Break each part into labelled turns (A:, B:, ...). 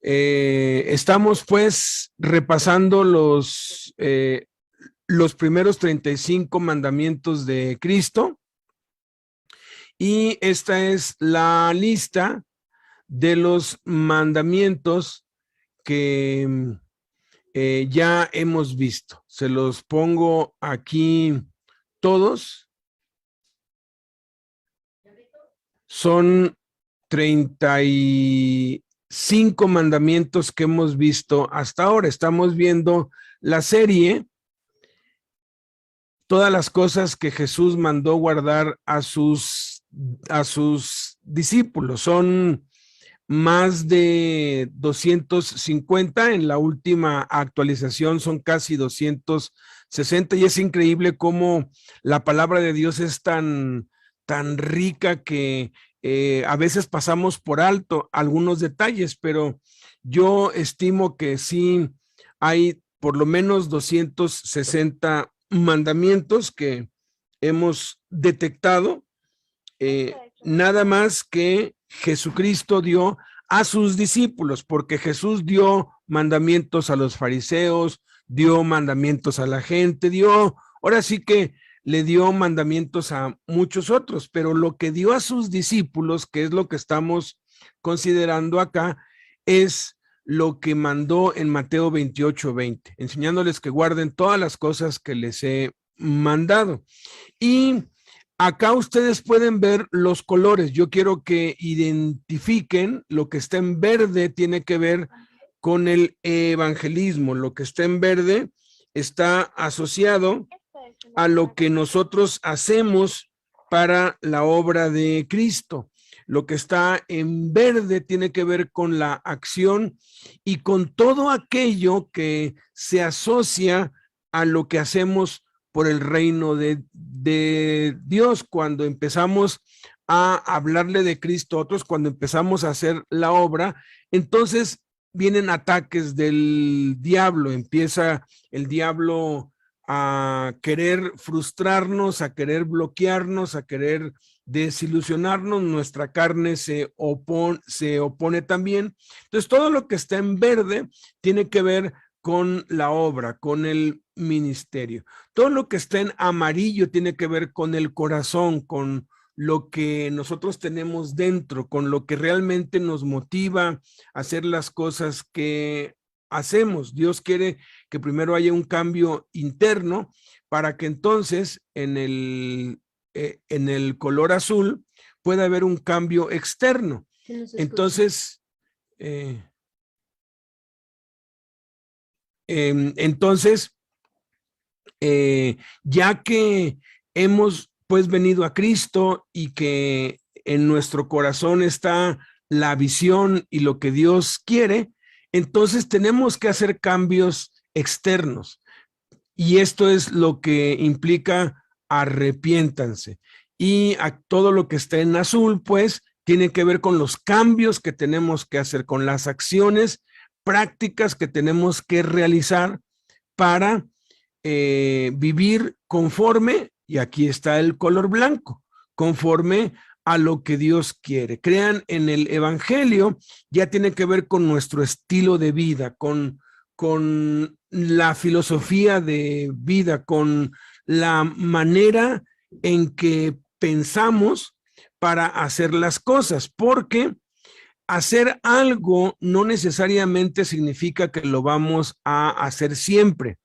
A: Estamos pues repasando los primeros 35 mandamientos de Cristo, y esta es la lista de los mandamientos que ya hemos visto. Se los pongo aquí todos. Son 35 mandamientos que hemos visto hasta ahora. Estamos viendo la serie, todas las cosas que Jesús mandó guardar a sus discípulos. Son más de 250, en la última actualización son casi 260, y es increíble cómo la palabra de Dios es tan rica que a veces pasamos por alto algunos detalles, pero yo estimo que sí hay por lo menos 260 mandamientos que hemos detectado, nada más que Jesucristo dio a sus discípulos, porque Jesús dio mandamientos a los fariseos, dio mandamientos a la gente, ahora sí que le dio mandamientos a muchos otros, pero lo que dio a sus discípulos, que es lo que estamos considerando acá, es lo que mandó en Mateo 28:20, enseñándoles que guarden todas las cosas que les he mandado. Y acá ustedes pueden ver los colores. Yo quiero que identifiquen lo que está en verde, tiene que ver con el evangelismo. Lo que está en verde está asociado a lo que nosotros hacemos para la obra de Cristo. Lo que está en verde tiene que ver con la acción y con todo aquello que se asocia a lo que hacemos por el reino de Dios. Cuando empezamos a hablarle de Cristo a otros, cuando empezamos a hacer la obra, entonces vienen ataques del diablo. Empieza el diablo a querer frustrarnos, a querer bloquearnos, a querer desilusionarnos. Nuestra carne se opone también. Entonces, todo lo que está en verde tiene que ver con la obra, con el ministerio. Todo lo que está en amarillo tiene que ver con el corazón, con lo que nosotros tenemos dentro, con lo que realmente nos motiva a hacer las cosas que hacemos. Dios quiere que primero haya un cambio interno para que entonces en el color azul pueda haber un cambio externo. Entonces, ya que hemos pues venido a Cristo y que en nuestro corazón está la visión y lo que Dios quiere, entonces tenemos que hacer cambios externos, y esto es lo que implica arrepiéntanse. Y a todo lo que está en azul pues tiene que ver con los cambios que tenemos que hacer, con las acciones prácticas que tenemos que realizar para vivir conforme, y aquí está el color blanco, conforme a lo que Dios quiere. Crean en el evangelio, ya tiene que ver con nuestro estilo de vida, con la filosofía de vida, con la manera en que pensamos para hacer las cosas, porque hacer algo no necesariamente significa que lo vamos a hacer siempre.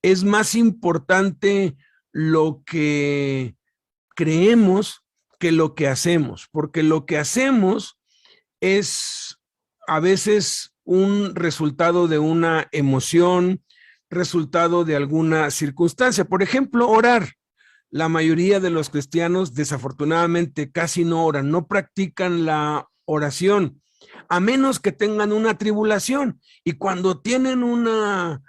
A: Es más importante lo que creemos que lo que hacemos, porque lo que hacemos es a veces un resultado de una emoción, resultado de alguna circunstancia. Por ejemplo, orar. La mayoría de los cristianos desafortunadamente casi no oran, no practican la oración, a menos que tengan una tribulación. Y cuando tienen una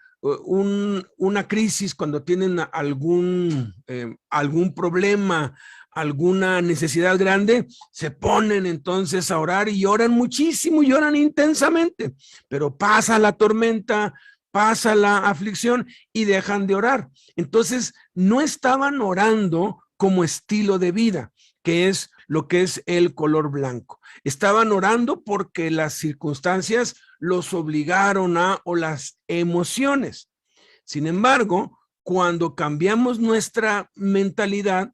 A: crisis, cuando tienen algún problema, alguna necesidad grande, se ponen entonces a orar y oran muchísimo y oran intensamente, pero pasa la tormenta, pasa la aflicción y dejan de orar. Entonces no estaban orando como estilo de vida, que es lo que es el color blanco. Estaban orando porque las circunstancias los obligaron a, o las emociones. Sin embargo, cuando cambiamos nuestra mentalidad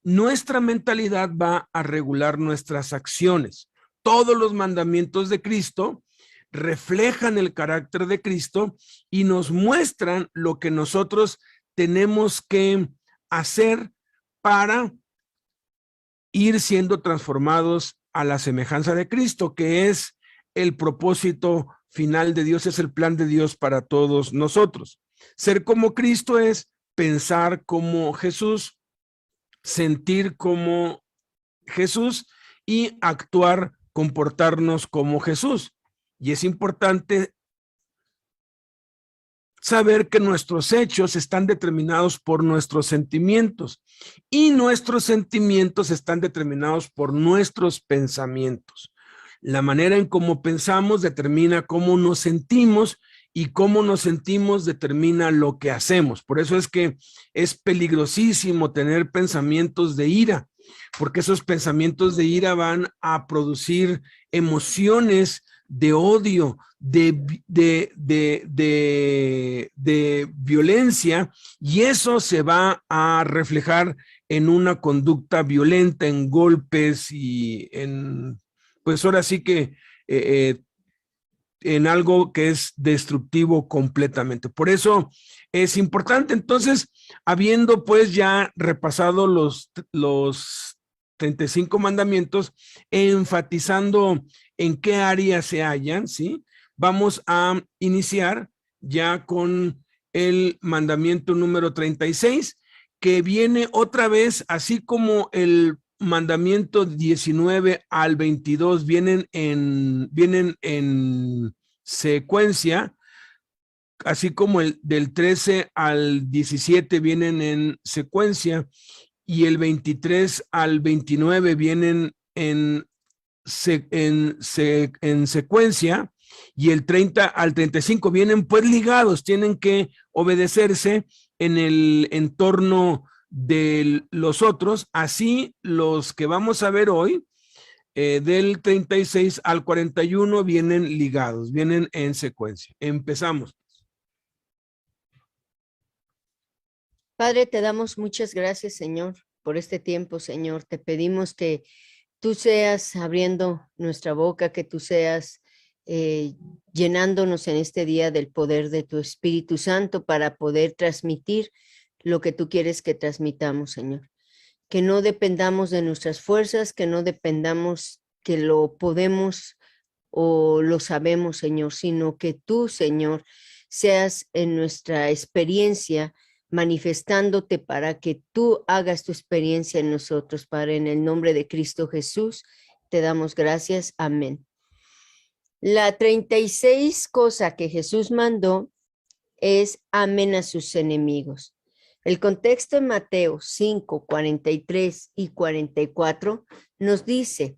A: va a regular nuestras acciones. Todos los mandamientos de Cristo reflejan el carácter de Cristo y nos muestran lo que nosotros tenemos que hacer para ir siendo transformados a la semejanza de Cristo, que es el propósito final de Dios, es el plan de Dios para todos nosotros. Ser como Cristo es pensar como Jesús, sentir como Jesús y actuar, comportarnos como Jesús. Y es importante saber que nuestros hechos están determinados por nuestros sentimientos y nuestros sentimientos están determinados por nuestros pensamientos. La manera en cómo pensamos determina cómo nos sentimos y cómo nos sentimos determina lo que hacemos. Por eso es que es peligrosísimo tener pensamientos de ira, porque esos pensamientos de ira van a producir emociones de odio, de violencia, y eso se va a reflejar en una conducta violenta, en golpes y en, pues ahora sí que en algo que es destructivo completamente. Por eso es importante. Entonces, habiendo pues ya repasado los 35 mandamientos, enfatizando en qué áreas se hallan, ¿sí? Vamos a iniciar ya con el mandamiento número 36, que viene otra vez, así como el mandamiento 19 al 22 vienen en secuencia, así como el del 13 al 17 vienen en secuencia, y el 23 al 29 vienen en secuencia, y el 30 al 35 vienen pues ligados, tienen que obedecerse en el entorno de los otros. Así los que vamos a ver hoy, del 36 al 41 vienen ligados, vienen en secuencia. Empezamos.
B: Padre, te damos muchas gracias, Señor, por este tiempo, Señor. Te pedimos que tú seas abriendo nuestra boca, que tú seas llenándonos en este día del poder de tu Espíritu Santo para poder transmitir lo que tú quieres que transmitamos, Señor. Que no dependamos de nuestras fuerzas, que no dependamos que lo podemos o lo sabemos, Señor, sino que tú, Señor, seas en nuestra experiencia manifestándote para que tú hagas tu experiencia en nosotros, Padre, en el nombre de Cristo Jesús, te damos gracias. Amén. La 36 cosa que Jesús mandó es amen a sus enemigos. El contexto en Mateo 5, 43 y 44 nos dice: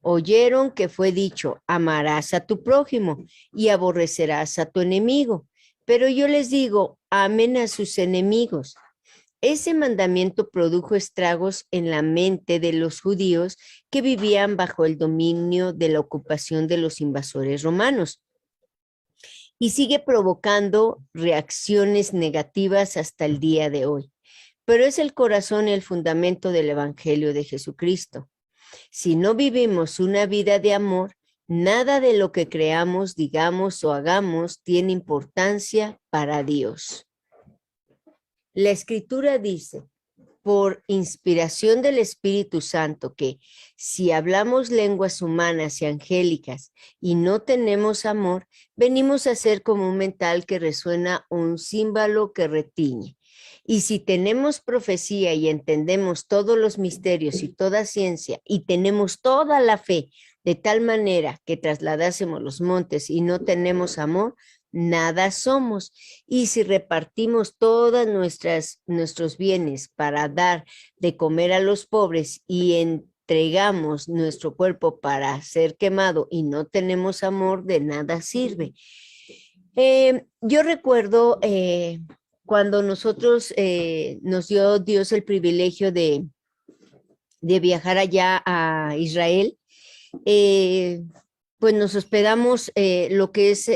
B: oyeron que fue dicho, amarás a tu prójimo y aborrecerás a tu enemigo. Pero yo les digo, amen a sus enemigos. Ese mandamiento produjo estragos en la mente de los judíos que vivían bajo el dominio de la ocupación de los invasores romanos, y sigue provocando reacciones negativas hasta el día de hoy. Pero es el corazón y el fundamento del Evangelio de Jesucristo. Si no vivimos una vida de amor, nada de lo que creamos, digamos o hagamos tiene importancia para Dios. La Escritura dice, por inspiración del Espíritu Santo, que si hablamos lenguas humanas y angélicas y no tenemos amor, venimos a ser como un metal que resuena o un címbalo que retiñe. Y si tenemos profecía y entendemos todos los misterios y toda ciencia y tenemos toda la fe de tal manera que trasladásemos los montes y no tenemos amor, nada somos. Y si repartimos todas nuestros bienes para dar de comer a los pobres y entregamos nuestro cuerpo para ser quemado y no tenemos amor, de nada sirve. Yo recuerdo cuando nosotros nos dio Dios el privilegio de viajar allá a Israel, pues nos hospedamos lo que es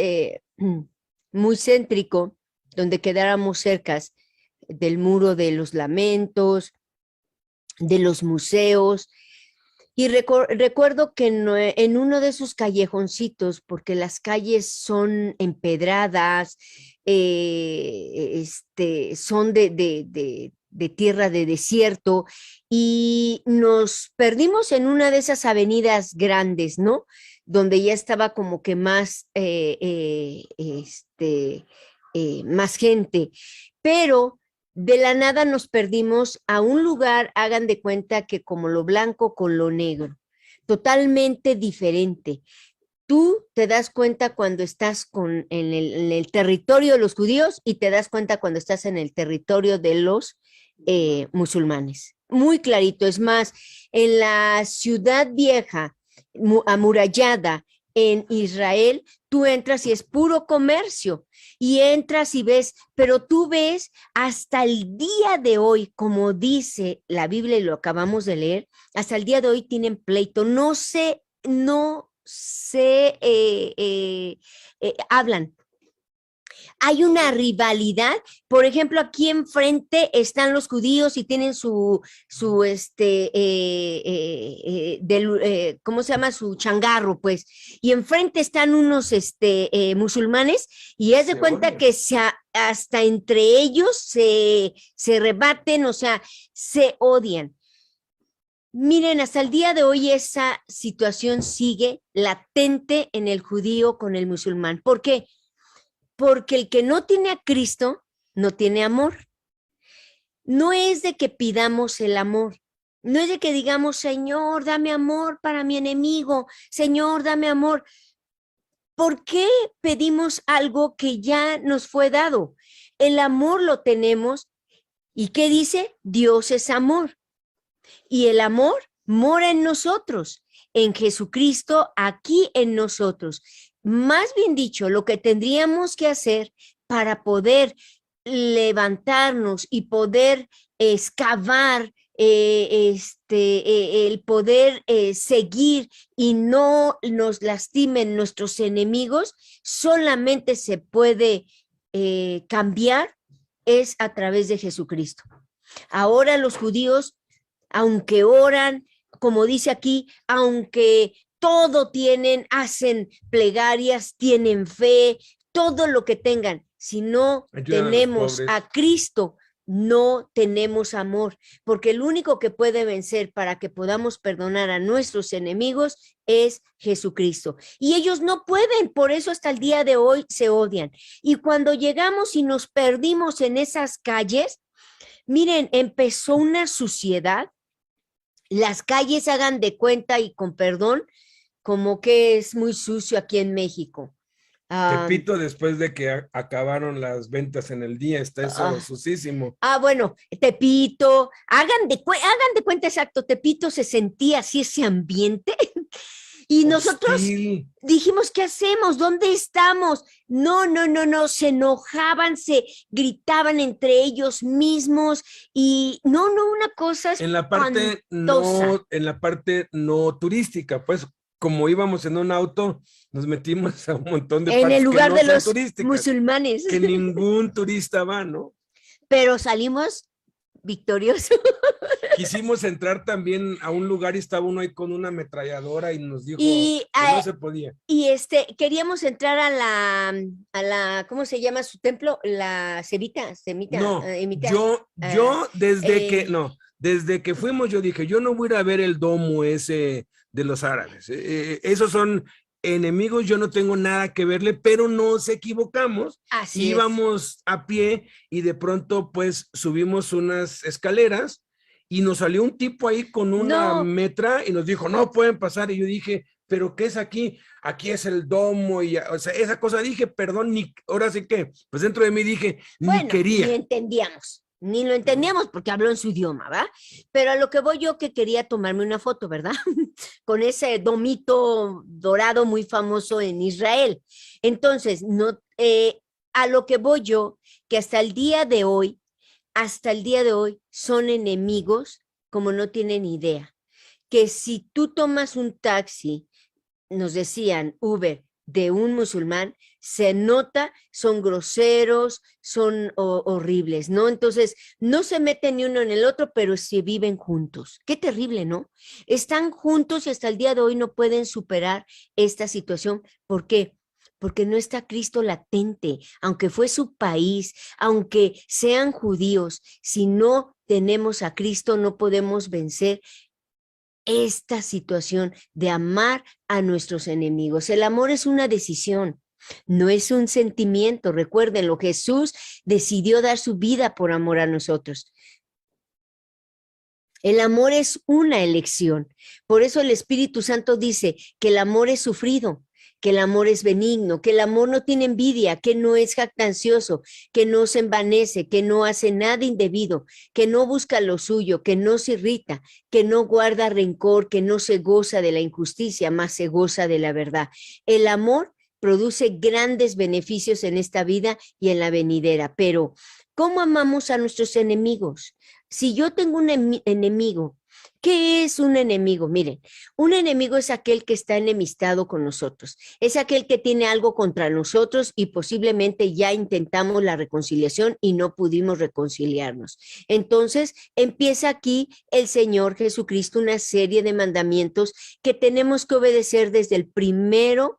B: muy céntrico, donde quedáramos cercas del Muro de los Lamentos, de los museos. Y recuerdo que en uno de esos callejoncitos, porque las calles son empedradas, son de tierra de desierto, y nos perdimos en una de esas avenidas grandes, ¿no? Donde ya estaba como que más gente, pero de la nada nos perdimos a un lugar, hagan de cuenta que como lo blanco con lo negro, totalmente diferente. Tú te das cuenta cuando estás en el territorio de los judíos y te das cuenta cuando estás en el territorio de los musulmanes. Muy clarito. Es más, en la ciudad vieja, amurallada en Israel, tú entras y es puro comercio y entras y ves, pero tú ves hasta el día de hoy, como dice la Biblia y lo acabamos de leer, hasta el día de hoy tienen pleito, no se hablan. Hay una rivalidad, por ejemplo, aquí enfrente están los judíos y tienen ¿cómo se llama? Su changarro, pues, y enfrente están unos musulmanes y es de cuenta que hasta entre ellos se rebaten, o sea, se odian. Miren, hasta el día de hoy esa situación sigue latente en el judío con el musulmán. ¿Por qué? Porque el que no tiene a Cristo no tiene amor. No es de que pidamos el amor, no es de que digamos, Señor, dame amor para mi enemigo, Señor, dame amor. ¿Por qué pedimos algo que ya nos fue dado? El amor lo tenemos. ¿Y qué dice? Dios es amor. Y el amor mora en nosotros, en Jesucristo, aquí en nosotros. Más bien dicho, lo que tendríamos que hacer para poder levantarnos y poder excavar, el poder seguir y no nos lastimen nuestros enemigos, solamente se puede cambiar es a través de Jesucristo. Ahora los judíos, aunque oran, como dice aquí, aunque todo tienen, hacen plegarias, tienen fe, todo lo que tengan, si no tenemos a Cristo, no tenemos amor, porque el único que puede vencer para que podamos perdonar a nuestros enemigos es Jesucristo. Y ellos no pueden, por eso hasta el día de hoy se odian. Y cuando llegamos y nos perdimos en esas calles, miren, empezó una suciedad. Las calles, hagan de cuenta y con perdón, como que es muy sucio aquí en México.
A: Tepito, después de que acabaron las ventas en el día, está eso sucísimo.
B: Bueno, Tepito, hagan de cuenta exacto, Tepito se sentía así ese ambiente. Y nosotros dijimos, ¿qué hacemos? ¿Dónde estamos? No, se enojaban, se gritaban entre ellos mismos y una cosa
A: en la parte no turística, pues como íbamos en un auto, nos metimos a un montón de
B: en el lugar de los musulmanes.
A: Que ningún turista va, ¿no?
B: Pero salimos victoriosos.
A: Quisimos entrar también a un lugar y estaba uno ahí con una ametralladora y nos dijo que no se podía.
B: Y queríamos entrar a la, ¿cómo se llama su templo? La Semita.
A: No, yo desde que fuimos yo dije, yo no voy a ir a ver el domo ese de los árabes. Esos son enemigos, yo no tengo nada que verle, pero nos equivocamos. Íbamos a pie y de pronto pues subimos unas escaleras y nos salió un tipo ahí con una metra y nos dijo, no pueden pasar. Y yo dije, ¿pero qué es aquí? Aquí es el domo. Y, o sea, esa cosa dije, perdón, ahora sí que, pues dentro de mí dije, ni quería.
B: Ni lo entendíamos porque habló en su idioma, ¿va? Pero a lo que voy yo que quería tomarme una foto, ¿verdad? Con ese domito dorado muy famoso en Israel. Entonces, a lo que voy yo, que hasta el día de hoy son enemigos como no tienen idea. Que si tú tomas un taxi nos decían, Uber, de un musulmán, se nota, son groseros, son horribles, ¿no? Entonces, no se meten ni uno en el otro, pero se viven juntos. Qué terrible, ¿no? Están juntos y hasta el día de hoy no pueden superar esta situación. ¿Por qué? Porque no está Cristo latente, aunque fue su país, aunque sean judíos, si no tenemos a Cristo no podemos vencer esta situación de amar a nuestros enemigos. El amor es una decisión, no es un sentimiento. Recuérdenlo, Jesús decidió dar su vida por amor a nosotros. El amor es una elección. Por eso el Espíritu Santo dice que el amor es sufrido, que el amor es benigno, que el amor no tiene envidia, que no es jactancioso, que no se envanece, que no hace nada indebido, que no busca lo suyo, que no se irrita, que no guarda rencor, que no se goza de la injusticia, más se goza de la verdad. El amor produce grandes beneficios en esta vida y en la venidera, pero ¿cómo amamos a nuestros enemigos? Si yo tengo un enemigo, ¿qué es un enemigo? Miren, un enemigo es aquel que está enemistado con nosotros, es aquel que tiene algo contra nosotros y posiblemente ya intentamos la reconciliación y no pudimos reconciliarnos. Entonces, empieza aquí el Señor Jesucristo una serie de mandamientos que tenemos que obedecer desde el primero,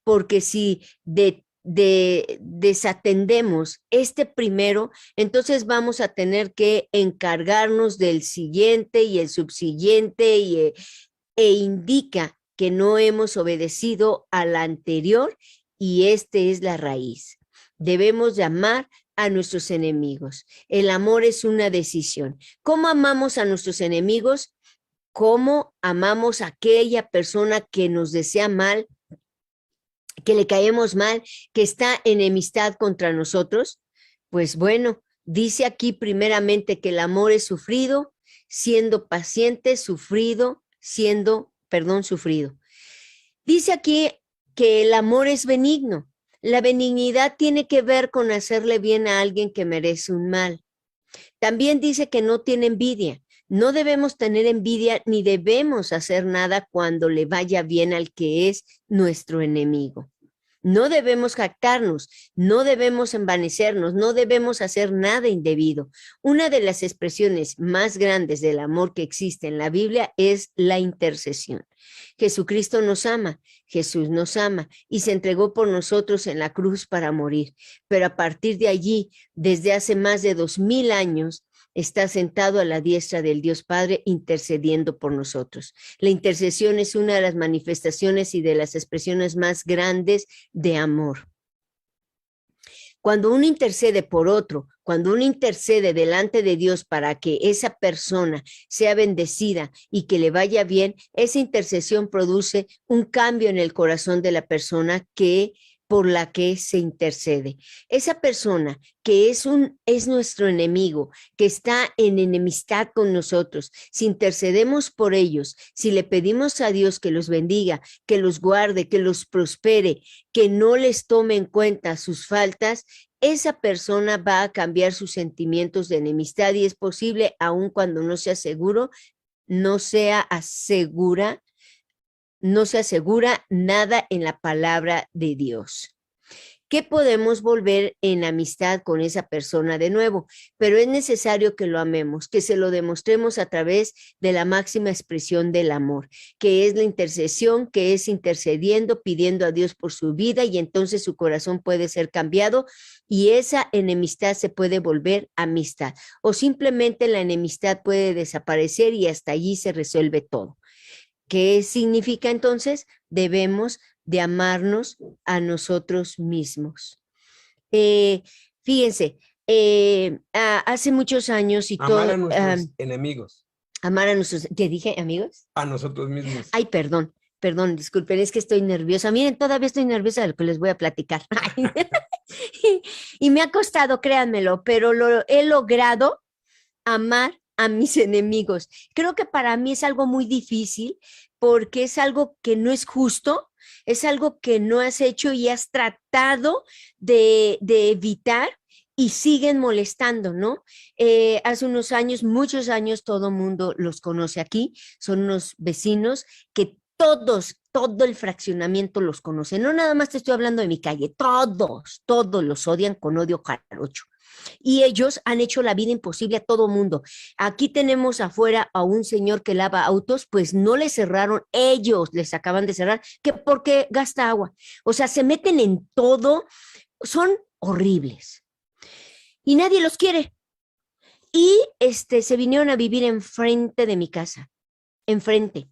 B: porque si desatendemos este primero, entonces vamos a tener que encargarnos del siguiente y el subsiguiente e indica que no hemos obedecido al anterior y este es la raíz. Debemos de amar a nuestros enemigos. El amor es una decisión. ¿Cómo amamos a nuestros enemigos? ¿Cómo amamos a aquella persona que nos desea mal, que le caemos mal, que está en enemistad contra nosotros? Pues bueno, dice aquí primeramente que el amor es sufrido, siendo paciente, sufrido. Dice aquí que el amor es benigno. La benignidad tiene que ver con hacerle bien a alguien que merece un mal. También dice que no tiene envidia. No debemos tener envidia ni debemos hacer nada cuando le vaya bien al que es nuestro enemigo. No debemos jactarnos, no debemos envanecernos, no debemos hacer nada indebido. Una de las expresiones más grandes del amor que existe en la Biblia es la intercesión. Jesucristo nos ama, Jesús nos ama y se entregó por nosotros en la cruz para morir. Pero a partir de allí, desde hace más de 2000 años, está sentado a la diestra del Dios Padre intercediendo por nosotros. La intercesión es una de las manifestaciones y de las expresiones más grandes de amor. Cuando uno intercede por otro, cuando uno intercede delante de Dios para que esa persona sea bendecida y que le vaya bien, esa intercesión produce un cambio en el corazón de la persona por la que se intercede. Esa persona que es nuestro enemigo, que está en enemistad con nosotros, si intercedemos por ellos, si le pedimos a Dios que los bendiga, que los guarde, que los prospere, que no les tome en cuenta sus faltas, esa persona va a cambiar sus sentimientos de enemistad y es posible, aun cuando no sea seguro, no se asegura nada en la palabra de Dios. Que podemos volver en amistad con esa persona de nuevo, pero es necesario que lo amemos, que se lo demostremos a través de la máxima expresión del amor, que es la intercesión, que es intercediendo, pidiendo a Dios por su vida y entonces su corazón puede ser cambiado y esa enemistad se puede volver amistad o simplemente la enemistad puede desaparecer y hasta allí se resuelve todo. ¿Qué significa entonces? Debemos de amarnos a nosotros mismos. Fíjense, hace muchos años y
A: amar a nuestros enemigos.
B: Amar a nuestros, ¿qué dije, amigos?
A: A nosotros mismos.
B: Ay, perdón, disculpen, es que estoy nerviosa. Miren, todavía estoy nerviosa de lo que les voy a platicar. y me ha costado, créanmelo, pero lo he logrado amar a mis enemigos. Creo que para mí es algo muy difícil porque es algo que no es justo, es algo que no has hecho y has tratado de evitar y siguen molestando, ¿no? Hace unos años, muchos años, todo mundo los conoce aquí, son unos vecinos que todo el fraccionamiento los conoce. No nada más te estoy hablando de mi calle, todos los odian con odio jarocho. Y ellos han hecho la vida imposible a todo mundo. Aquí tenemos afuera a un señor que lava autos, pues no le cerraron, ellos les acaban de cerrar, que porque gasta agua. O sea, se meten en todo, son horribles. Y nadie los quiere. Y se vinieron a vivir enfrente de mi casa, enfrente.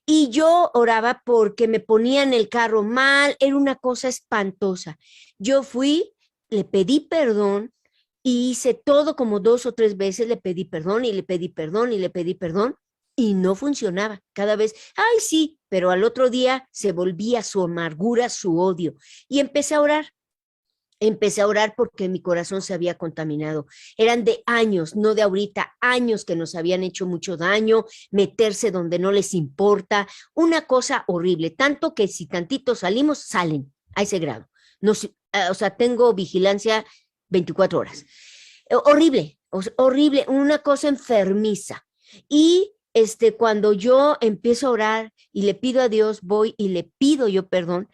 B: Y yo oraba porque me ponían el carro mal, era una cosa espantosa. Yo fui, le pedí perdón y hice todo como 2 o 3 veces, le pedí perdón y le pedí perdón y le pedí perdón y no funcionaba. Cada vez, ay sí, pero al otro día se volvía su amargura, su odio. Y empecé a orar. Empecé a orar porque mi corazón se había contaminado. Eran de años, no de ahorita, años que nos habían hecho mucho daño, meterse donde no les importa, una cosa horrible, tanto que si tantito salimos, salen a ese grado. O sea, tengo vigilancia 24 horas. Horrible, horrible, una cosa enfermiza. Y cuando yo empiezo a orar y le pido a Dios, voy y le pido yo perdón,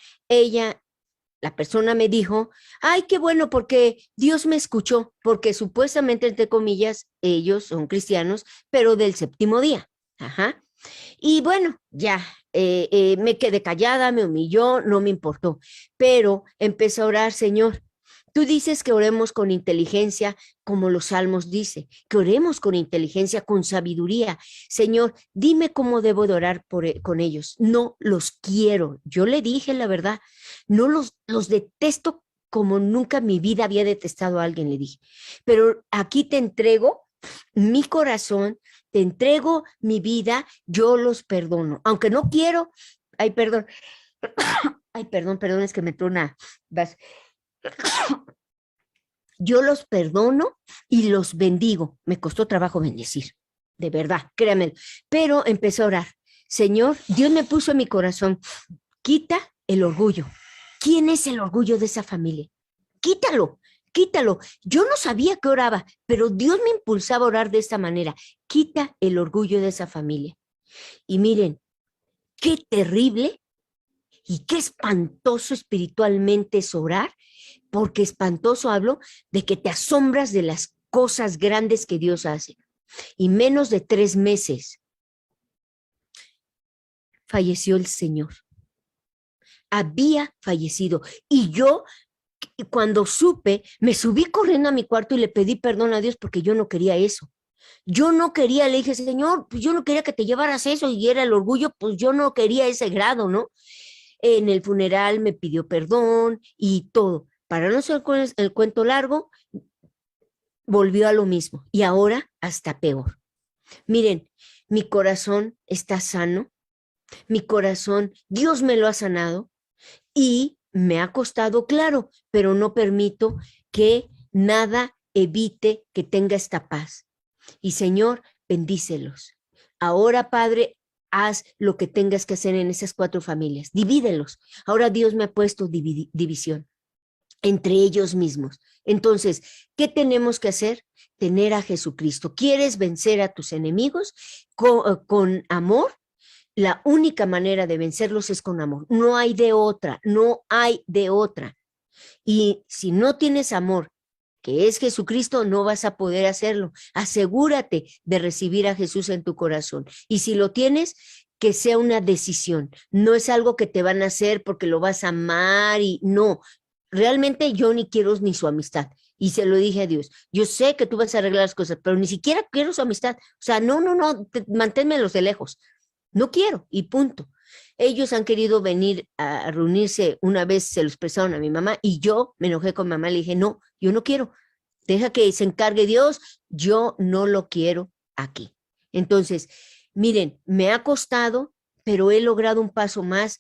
B: la persona me dijo, ay, qué bueno, porque Dios me escuchó, porque supuestamente, entre comillas, ellos son cristianos, pero del 7º día. Ajá. Y bueno, ya, me quedé callada, me humilló, no me importó, pero empecé a orar, Señor. Tú dices que oremos con inteligencia, como los salmos dice, que oremos con inteligencia, con sabiduría. Señor, dime cómo debo de orar con ellos. No los quiero. Yo le dije la verdad. No los detesto como nunca en mi vida había detestado a alguien, le dije. Pero aquí te entrego mi corazón, te entrego mi vida, yo los perdono. Aunque no quiero, ay, perdón. Ay, perdón, es que me entró una... Yo los perdono y los bendigo. Me costó trabajo bendecir, de verdad, créanme. Pero empecé a orar. Señor, Dios me puso en mi corazón, quita el orgullo. ¿Quién es el orgullo de esa familia? Quítalo, quítalo. Yo no sabía que oraba, pero Dios me impulsaba a orar de esta manera. Quita el orgullo de esa familia. Y miren, qué terrible y qué espantoso espiritualmente es orar, porque espantoso hablo de que te asombras de las cosas grandes que Dios hace. Y menos de 3 meses falleció el Señor. Había fallecido. Y yo, cuando supe, me subí corriendo a mi cuarto y le pedí perdón a Dios porque yo no quería eso. Yo no quería, le dije, Señor, pues yo no quería que te llevaras eso y era el orgullo, pues yo no quería ese grado, ¿no? En el funeral me pidió perdón y todo. Para no ser el cuento largo, volvió a lo mismo y ahora hasta peor. Miren, mi corazón está sano, mi corazón, Dios me lo ha sanado y me ha costado, claro, pero no permito que nada evite que tenga esta paz. Y Señor, bendícelos. Ahora, Padre, haz lo que tengas que hacer en esas 4 familias, divídelos. Ahora Dios me ha puesto división entre ellos mismos. Entonces, ¿qué tenemos que hacer? Tener a Jesucristo. ¿Quieres vencer a tus enemigos? Con amor. La única manera de vencerlos es con amor. No hay de otra, no hay de otra. Y si no tienes amor, que es Jesucristo, no vas a poder hacerlo. Asegúrate de recibir a Jesús en tu corazón. Y si lo tienes, que sea una decisión. No es algo que te van a hacer porque lo vas a amar y no. Realmente yo ni quiero ni su amistad. Y se lo dije a Dios. Yo sé que tú vas a arreglar las cosas, pero ni siquiera quiero su amistad. O sea, no, manténmelos de lejos. No quiero y punto. Ellos han querido venir a reunirse, una vez se lo expresaron a mi mamá y yo me enojé con mi mamá, le dije, no, yo no quiero, deja que se encargue Dios, yo no lo quiero aquí. Entonces, miren, me ha costado, pero he logrado un paso más,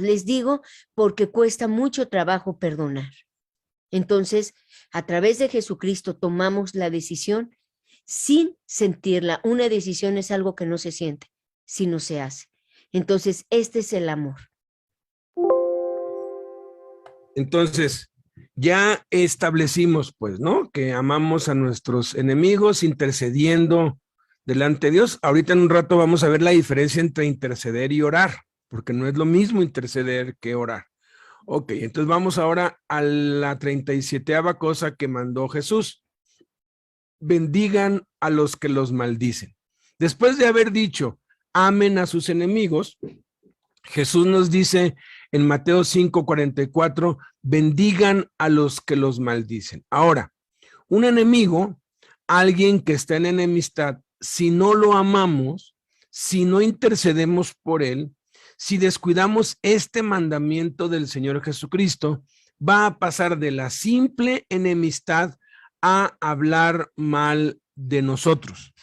B: les digo, porque cuesta mucho trabajo perdonar. Entonces, a través de Jesucristo tomamos la decisión sin sentirla. Una decisión es algo que no se siente, sino se hace. Entonces, este es el amor.
A: Entonces, ya establecimos, pues, ¿no? Que amamos a nuestros enemigos intercediendo delante de Dios. Ahorita en un rato vamos a ver la diferencia entre interceder y orar, porque no es lo mismo interceder que orar. Ok, entonces vamos ahora a la 37ª cosa que mandó Jesús. Bendigan a los que los maldicen. Después de haber dicho, amen a sus enemigos, Jesús nos dice en Mateo 5:44, bendigan a los que los maldicen. Ahora, un enemigo, alguien que está en enemistad, si no lo amamos, si no intercedemos por él, si descuidamos este mandamiento del Señor Jesucristo, va a pasar de la simple enemistad a hablar mal de nosotros.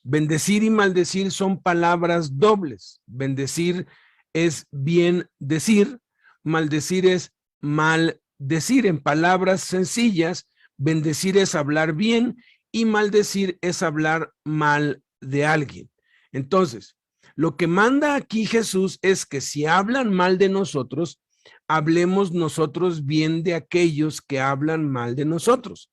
A: Bendecir y maldecir son palabras dobles. Bendecir es bien decir, maldecir es mal decir. En palabras sencillas, bendecir es hablar bien y maldecir es hablar mal de alguien. Entonces, lo que manda aquí Jesús es que si hablan mal de nosotros, hablemos nosotros bien de aquellos que hablan mal de nosotros.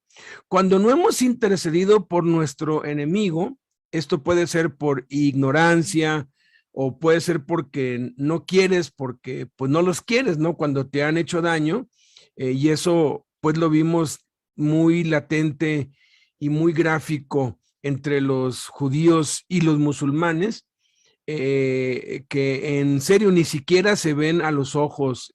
A: Cuando no hemos intercedido por nuestro enemigo, esto puede ser por ignorancia o puede ser porque no quieres, porque pues no los quieres, ¿no? Cuando te han hecho daño, y eso pues lo vimos muy latente y muy gráfico entre los judíos y los musulmanes, que en serio ni siquiera se ven a los ojos.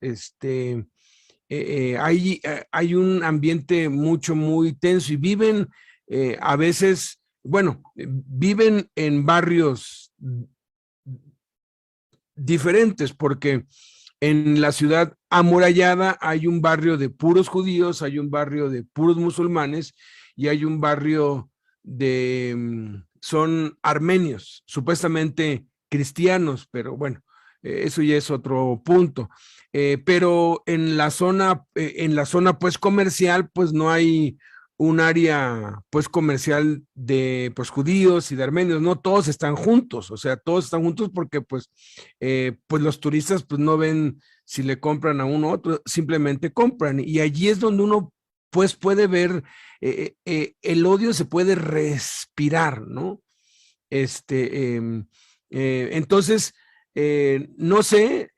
A: Hay un ambiente muy tenso y viven a veces, bueno, viven en barrios diferentes, porque en la ciudad amurallada hay un barrio de puros judíos, hay un barrio de puros musulmanes y hay un barrio de, son armenios, supuestamente cristianos, pero bueno, eso ya es otro punto. Pero en la zona pues comercial, pues no hay un área pues comercial de pues judíos y de armenios, no todos están juntos, o sea, todos están juntos porque pues los turistas pues no ven si le compran a uno u otro, simplemente compran, y allí es donde uno pues puede ver el odio, se puede respirar, ¿no? Entonces, no sé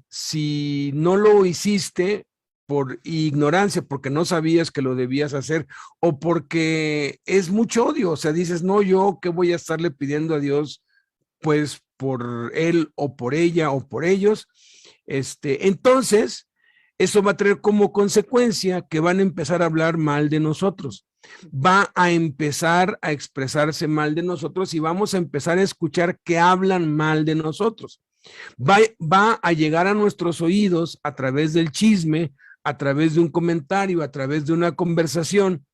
A: si no lo hiciste por ignorancia, porque no sabías que lo debías hacer, o porque es mucho odio, o sea, dices, no, yo qué voy a estarle pidiendo a Dios, pues por él o por ella o por ellos. Entonces, eso va a traer como consecuencia que van a empezar a hablar mal de nosotros, va a empezar a expresarse mal de nosotros y vamos a empezar a escuchar que hablan mal de nosotros. Va a llegar a nuestros oídos a través del chisme, a través de un comentario, a través de una conversación.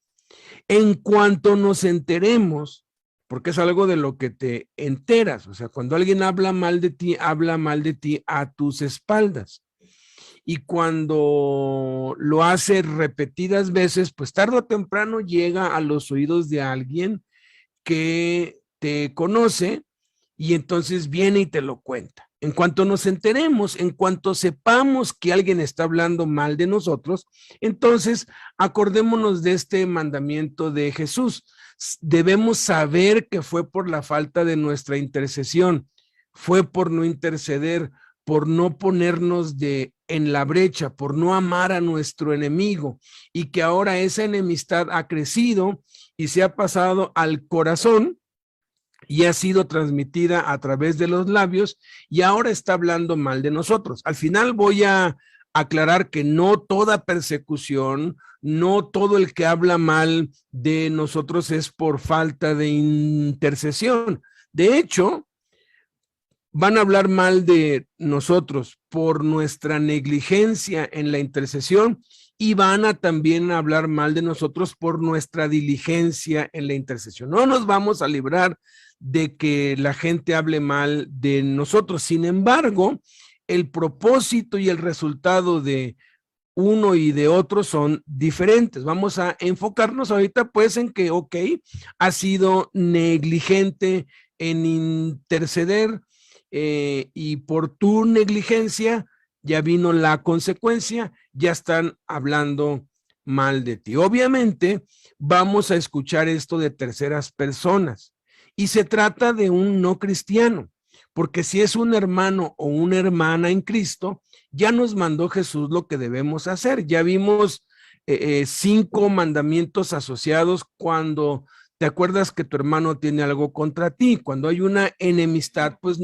A: En cuanto nos enteremos, porque es algo de lo que te enteras, o sea, cuando alguien habla mal de ti a tus espaldas. Y cuando lo hace repetidas veces, pues tarde o temprano llega a los oídos de alguien que te conoce y entonces viene y te lo cuenta. En cuanto nos enteremos, en cuanto sepamos que alguien está hablando mal de nosotros, entonces acordémonos de este mandamiento de Jesús. Debemos saber que fue por la falta de nuestra intercesión, fue por no interceder, por no ponernos en la brecha, por no amar a nuestro enemigo, y que ahora esa enemistad ha crecido y se ha pasado al corazón y ha sido transmitida a través de los labios y ahora está hablando mal de nosotros. Al final voy a aclarar que no toda persecución, no todo el que habla mal de nosotros es por falta de intercesión. De hecho, van a hablar mal de nosotros por nuestra negligencia en la intercesión y van a también hablar mal de nosotros por nuestra diligencia en la intercesión. No nos vamos a librar de que la gente hable mal de nosotros. Sin embargo, el propósito y el resultado de uno y de otro son diferentes. Vamos a enfocarnos ahorita pues en que, ok, ha sido negligente en interceder, y por tu negligencia ya vino la consecuencia, ya están hablando mal de ti. Obviamente vamos a escuchar esto de terceras personas Y se trata de un no cristiano, porque si es un hermano o una hermana en Cristo, ya nos mandó Jesús lo que debemos hacer. Ya vimos 5 mandamientos asociados cuando te acuerdas que tu hermano tiene algo contra ti. Cuando hay una enemistad, pues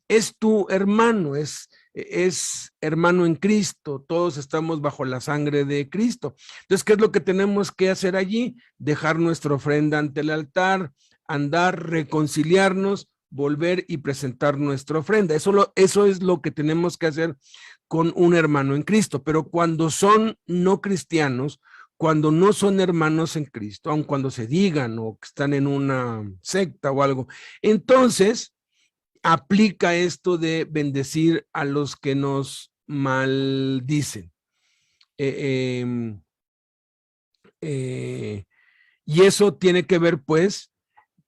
A: es tu hermano, es hermano en Cristo. Todos estamos bajo la sangre de Cristo. Entonces, ¿qué es lo que tenemos que hacer allí? Dejar nuestra ofrenda ante el altar, andar, reconciliarnos, volver y presentar nuestra ofrenda. Eso es lo que tenemos que hacer con un hermano en Cristo. Pero cuando son no cristianos, cuando no son hermanos en Cristo, aun cuando se digan o que están en una secta o algo, entonces aplica esto de bendecir a los que nos maldicen. Y eso tiene que ver, pues,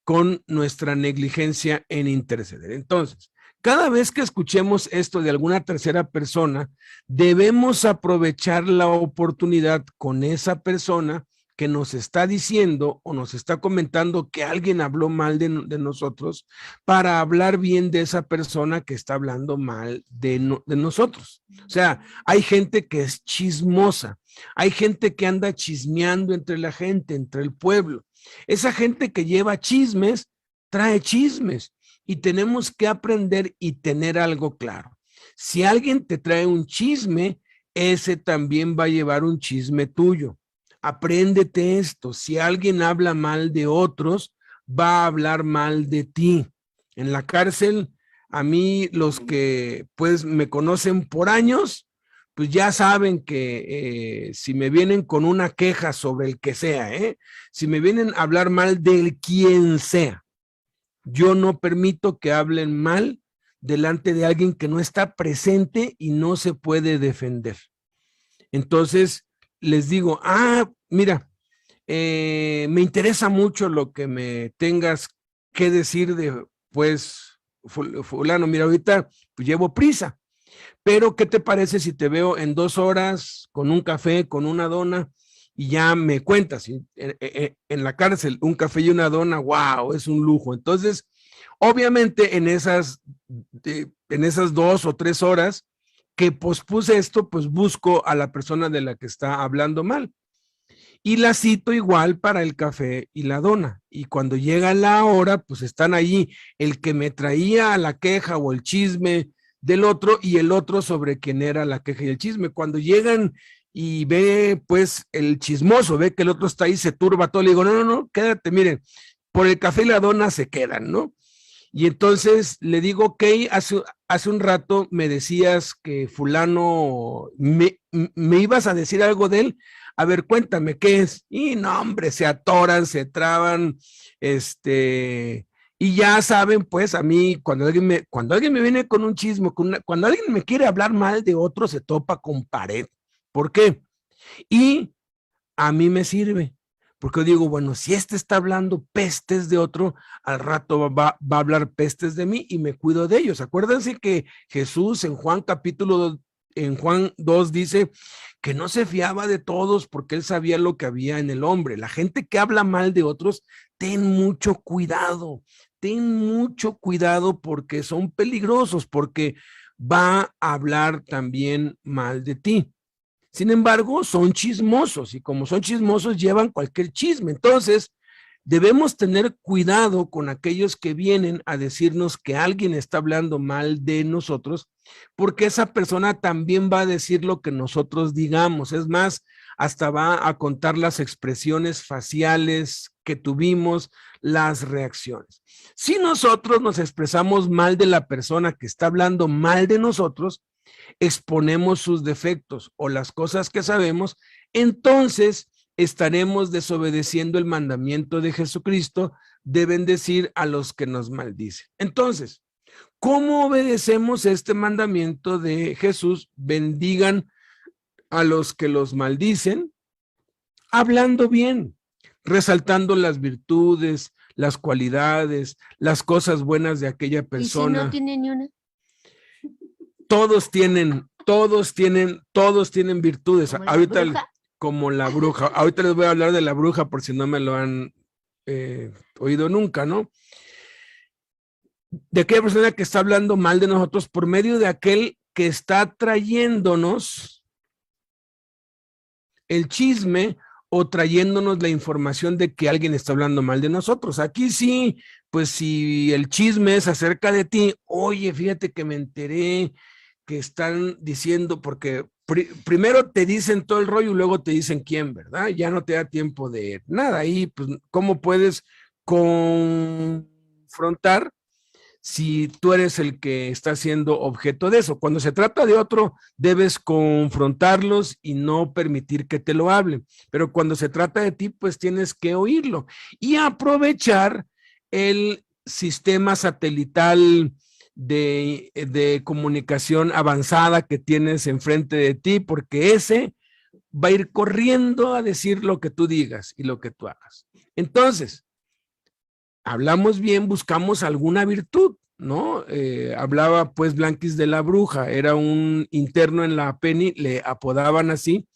A: con nuestra negligencia en interceder. Entonces, cada vez que escuchemos esto de alguna tercera persona, debemos aprovechar la oportunidad con esa persona que nos está diciendo o nos está comentando que alguien habló mal de nosotros, para hablar bien de esa persona que está hablando mal de nosotros. O sea, hay gente que es chismosa, hay gente que anda chismeando entre la gente, entre el pueblo. Esa gente que lleva chismes, trae chismes, y tenemos que aprender y tener algo claro. Si alguien te trae un chisme, ese también va a llevar un chisme tuyo. Apréndete esto: si alguien habla mal de otros, va a hablar mal de ti. En la cárcel, a mí, los que pues me conocen por años, pues ya saben que si me vienen con una queja sobre el que sea, si me vienen a hablar mal del quien sea, yo no permito que hablen mal delante de alguien que no está presente y no se puede defender. Entonces les digo, mira, me interesa mucho lo que me tengas que decir de, pues, fulano, mira, ahorita pues llevo prisa, pero ¿qué te parece si te veo en 2 horas con un café, con una dona, y ya me cuentas? En la cárcel, un café y una dona, wow, es un lujo. Entonces, obviamente en esas 2 o 3 horas que pospuse esto, pues busco a la persona de la que está hablando mal y la cito igual para el café y la dona. Y cuando llega la hora, pues están allí el que me traía la queja o el chisme del otro y el otro sobre quién era la queja y el chisme. Cuando llegan y ve, pues, el chismoso, ve que el otro está ahí, se turba todo, le digo, no, quédate, miren, por el café y la dona se quedan, ¿no? Y entonces le digo, ok, hace un rato me decías que fulano, me ibas a decir algo de él. A ver, cuéntame, ¿qué es? Y no, hombre, se atoran, se traban, y ya saben, pues, a mí, cuando alguien me viene con un chisme, cuando alguien me quiere hablar mal de otro, se topa con pared. ¿Por qué? Y a mí me sirve, porque yo digo, bueno, si este está hablando pestes de otro, al rato va a hablar pestes de mí y me cuido de ellos. Acuérdense que Jesús en Juan 2 dice que no se fiaba de todos porque él sabía lo que había en el hombre. La gente que habla mal de otros, ten mucho cuidado porque son peligrosos, porque va a hablar también mal de ti. Sin embargo, son chismosos y como son chismosos llevan cualquier chisme. Entonces, debemos tener cuidado con aquellos que vienen a decirnos que alguien está hablando mal de nosotros, porque esa persona también va a decir lo que nosotros digamos. Es más, hasta va a contar las expresiones faciales que tuvimos, las reacciones. Si nosotros nos expresamos mal de la persona que está hablando mal de nosotros, exponemos sus defectos o las cosas que sabemos, entonces estaremos desobedeciendo el mandamiento de Jesucristo de bendecir a los que nos maldicen. Entonces, ¿cómo obedecemos este mandamiento de Jesús? Bendigan a los que los maldicen, hablando bien, resaltando las virtudes, las cualidades, las cosas buenas de aquella persona.
B: ¿Y si no tiene ni una?
A: Todos tienen virtudes. Como la bruja. Ahorita les voy a hablar de la bruja por si no me lo han oído nunca, ¿no? de aquella persona que está hablando mal de nosotros por medio de aquel que está trayéndonos el chisme o trayéndonos la información de que alguien está hablando mal de nosotros. Aquí sí, pues si el chisme es acerca de ti, oye, fíjate que me enteré que están diciendo, porque primero te dicen todo el rollo y luego te dicen quién, ¿verdad? Ya no te da tiempo de nada. Ahí, pues, ¿cómo puedes confrontar si tú eres el que está siendo objeto de eso? Cuando se trata de otro, debes confrontarlos y no permitir que te lo hablen. Pero cuando se trata de ti, pues tienes que oírlo y aprovechar el sistema satelital de comunicación avanzada que tienes enfrente de ti, porque ese va a ir corriendo a decir lo que tú digas y lo que tú hagas. Entonces, hablamos bien, buscamos alguna virtud, ¿no? Hablaba pues Blanquis de la Bruja, era un interno en la Penny, le apodaban así,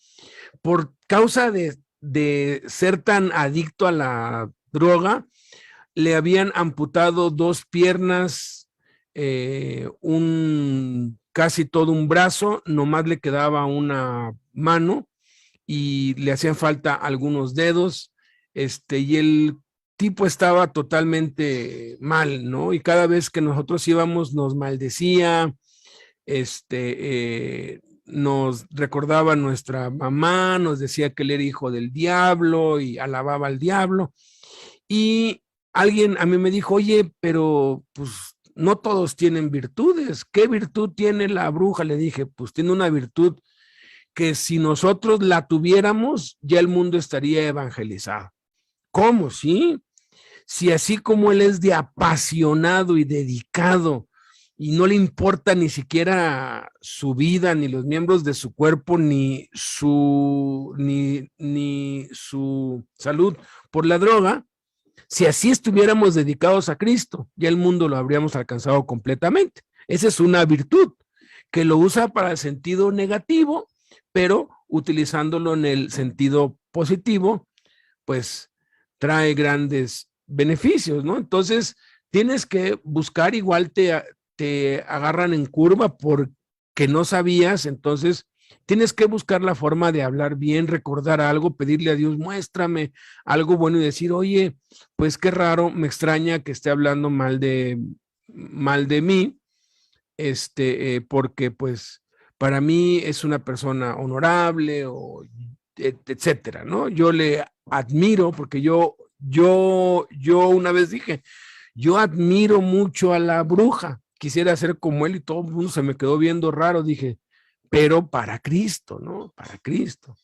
A: por causa de ser tan adicto a la droga, le habían amputado 2 piernas, casi todo un brazo, nomás le quedaba una mano y le hacían falta algunos dedos, y el tipo estaba totalmente mal, ¿no? Y cada vez que nosotros íbamos nos maldecía, nos recordaba nuestra mamá, nos decía que él era hijo del diablo y alababa al diablo. Y alguien a mí me dijo, oye, pero pues no todos tienen virtudes. ¿Qué virtud tiene la bruja? Le dije, pues tiene una virtud que si nosotros la tuviéramos, ya el mundo estaría evangelizado. ¿Cómo? Sí. Si así como él es de apasionado y dedicado y no le importa ni siquiera su vida, ni los miembros de su cuerpo, ni su salud por la droga, si así estuviéramos dedicados a Cristo, ya el mundo lo habríamos alcanzado completamente. Esa es una virtud que lo usa para el sentido negativo, pero utilizándolo en el sentido positivo, pues trae grandes beneficios, ¿no? Entonces, tienes que buscar, igual te agarran en curva porque no sabías, entonces tienes que buscar la forma de hablar bien, recordar algo, pedirle a Dios, muéstrame algo bueno y decir, oye, pues qué raro, me extraña que esté hablando mal de mí, porque pues para mí es una persona honorable o etcétera, ¿no? Yo le admiro porque yo una vez dije, yo admiro mucho a la bruja, quisiera ser como él y todo el mundo se me quedó viendo raro, dije, pero para Cristo, ¿no? Para Cristo.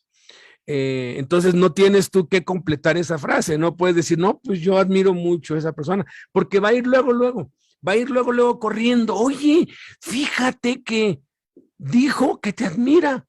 A: Entonces no tienes tú que completar esa frase, no puedes decir, no, pues yo admiro mucho a esa persona, porque va a ir luego, va a ir luego corriendo, oye, fíjate que dijo que te admira,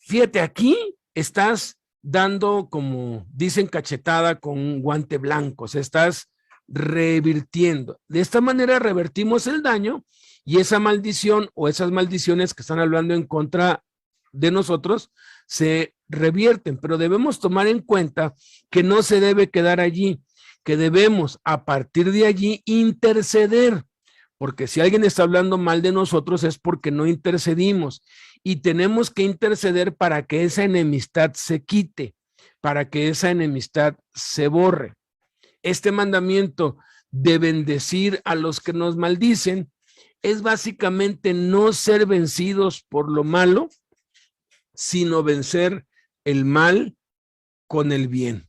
A: fíjate, aquí estás dando, como dicen, cachetada con un guante blanco, o sea, estás revirtiendo. De esta manera revertimos el daño y esa maldición o esas maldiciones que están hablando en contra de nosotros se revierten, pero debemos tomar en cuenta que no se debe quedar allí, que debemos a partir de allí interceder, porque si alguien está hablando mal de nosotros es porque no intercedimos y tenemos que interceder para que esa enemistad se quite, para que esa enemistad se borre. Este mandamiento de bendecir a los que nos maldicen es básicamente no ser vencidos por lo malo, sino vencer el mal con el bien.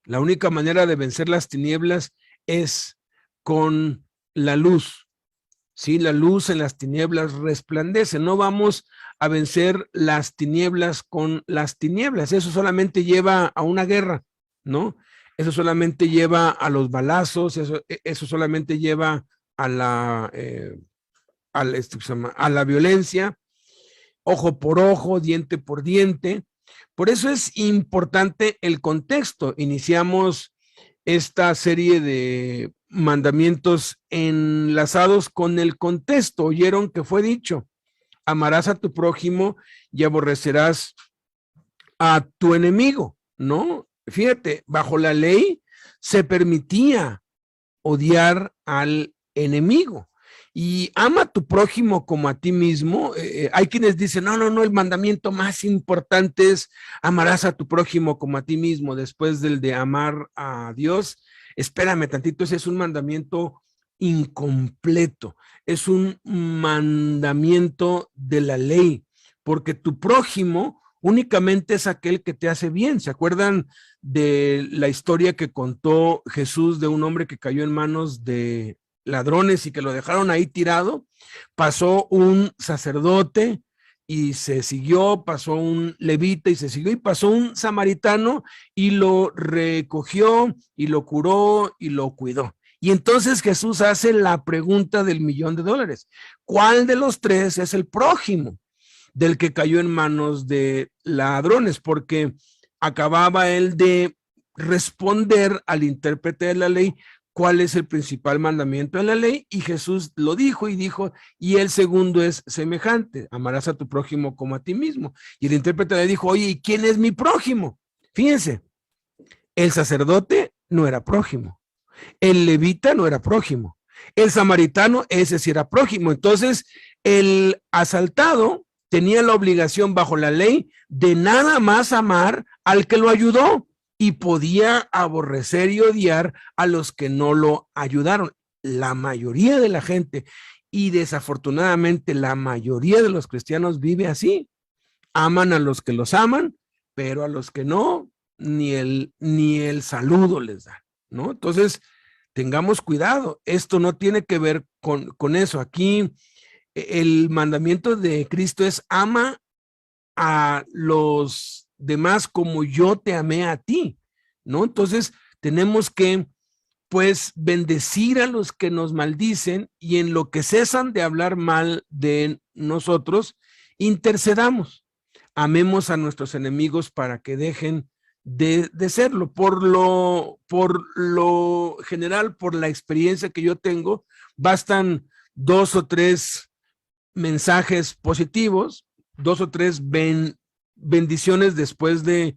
A: La única manera de vencer las tinieblas es con la luz. Sí, la luz en las tinieblas resplandece. No vamos a vencer las tinieblas con las tinieblas. Eso solamente lleva a una guerra, ¿no? Eso solamente lleva a los balazos, eso solamente lleva a la violencia, ojo por ojo, diente por diente. Por eso es importante el contexto. Iniciamos esta serie de mandamientos enlazados con el contexto. Oyeron que fue dicho, amarás a tu prójimo y aborrecerás a tu enemigo, ¿no? Fíjate, bajo la ley se permitía odiar al enemigo. Y ama a tu prójimo como a ti mismo. Hay quienes dicen, no, el mandamiento más importante es amarás a tu prójimo como a ti mismo, después del de amar a Dios. Espérame tantito, ese es un mandamiento incompleto, es un mandamiento de la ley, porque tu prójimo únicamente es aquel que te hace bien. ¿Se acuerdan de la historia que contó Jesús de un hombre que cayó en manos de ladrones y que lo dejaron ahí tirado? Pasó un sacerdote y se siguió, pasó un levita y se siguió, y pasó un samaritano y lo recogió y lo curó y lo cuidó. Y entonces Jesús hace la pregunta del $1,000,000. ¿Cuál de los tres es el prójimo del que cayó en manos de ladrones? Porque acababa él de responder al intérprete de la ley cuál es el principal mandamiento de la ley, y Jesús lo dijo y dijo, y el segundo es semejante, amarás a tu prójimo como a ti mismo. Y el intérprete le dijo, oye, ¿y quién es mi prójimo? Fíjense, el sacerdote no era prójimo, el levita no era prójimo, el samaritano, ese sí era prójimo. Entonces, el asaltado tenía la obligación bajo la ley de nada más amar al que lo ayudó, y podía aborrecer y odiar a los que no lo ayudaron. La mayoría de la gente, y desafortunadamente la mayoría de los cristianos, vive así. Aman a los que los aman, pero a los que no, ni el saludo les da, ¿no? Entonces, tengamos cuidado. Esto no tiene que ver con eso. Aquí el mandamiento de Cristo es ama a los demás como yo te amé a ti, ¿no? Entonces tenemos que, pues, bendecir a los que nos maldicen, y en lo que cesan de hablar mal de nosotros, intercedamos. Amemos a nuestros enemigos para que dejen de serlo. Por lo general, por la experiencia que yo tengo, bastan 2 o 3 mensajes positivos, 2 o 3 bendiciones, después de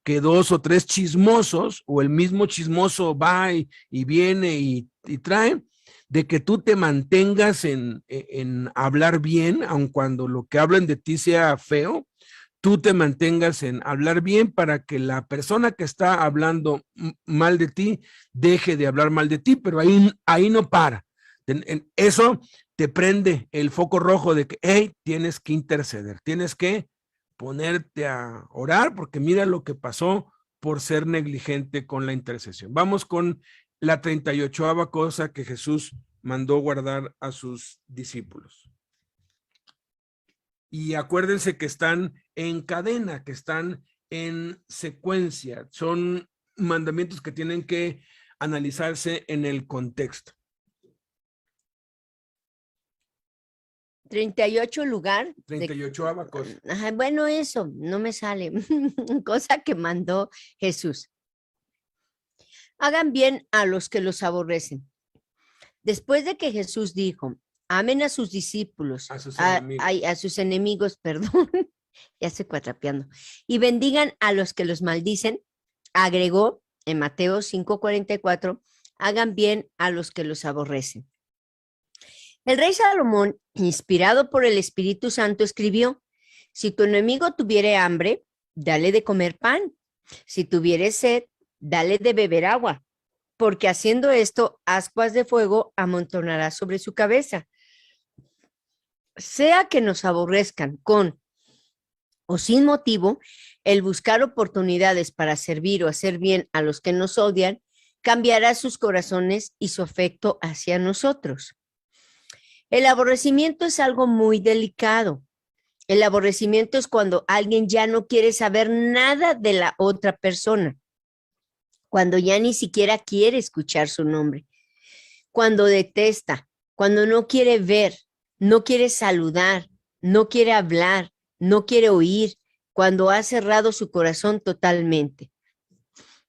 A: que 2 o 3 chismosos, o el mismo chismoso va y viene y trae, de que tú te mantengas en hablar bien, aun cuando lo que hablan de ti sea feo. Tú te mantengas en hablar bien para que la persona que está hablando mal de ti deje de hablar mal de ti, pero ahí no para. Eso te prende el foco rojo de que, hey, tienes que interceder, tienes que ponerte a orar, porque mira lo que pasó por ser negligente con la intercesión. Vamos con la 38ª cosa que Jesús mandó guardar a sus discípulos. Y acuérdense que están en cadena, que están en secuencia. Son mandamientos que tienen que analizarse en el contexto.
B: 38 lugar.
A: 38ª cosa.
B: Ajá, bueno, eso no me sale. Cosa que mandó Jesús. Hagan bien a los que los aborrecen. Después de que Jesús dijo, amen a sus discípulos,
A: A sus
B: enemigos, perdón, ya estoy cuatrapeando, y bendigan a los que los maldicen, agregó en Mateo 5:44, hagan bien a los que los aborrecen. El rey Salomón, inspirado por el Espíritu Santo, escribió, si tu enemigo tuviere hambre, dale de comer pan. Si tuviere sed, dale de beber agua, porque haciendo esto, ascuas de fuego amontonará sobre su cabeza. Sea que nos aborrezcan con o sin motivo, el buscar oportunidades para servir o hacer bien a los que nos odian, cambiará sus corazones y su afecto hacia nosotros. El aborrecimiento es algo muy delicado. El aborrecimiento es cuando alguien ya no quiere saber nada de la otra persona, cuando ya ni siquiera quiere escuchar su nombre, cuando detesta, cuando no quiere ver, no quiere saludar, no quiere hablar, no quiere oír, cuando ha cerrado su corazón totalmente.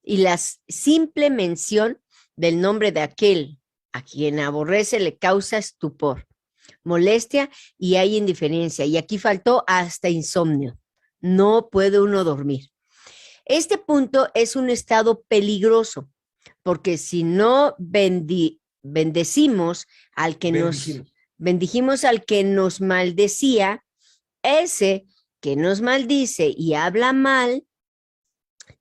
B: Y la simple mención del nombre de aquel a quien aborrece le causa estupor, molestia y hay indiferencia. Y aquí faltó hasta insomnio. No puede uno dormir. Este punto es un estado peligroso, porque si no bendijimos al que nos maldecía, ese que nos maldice y habla mal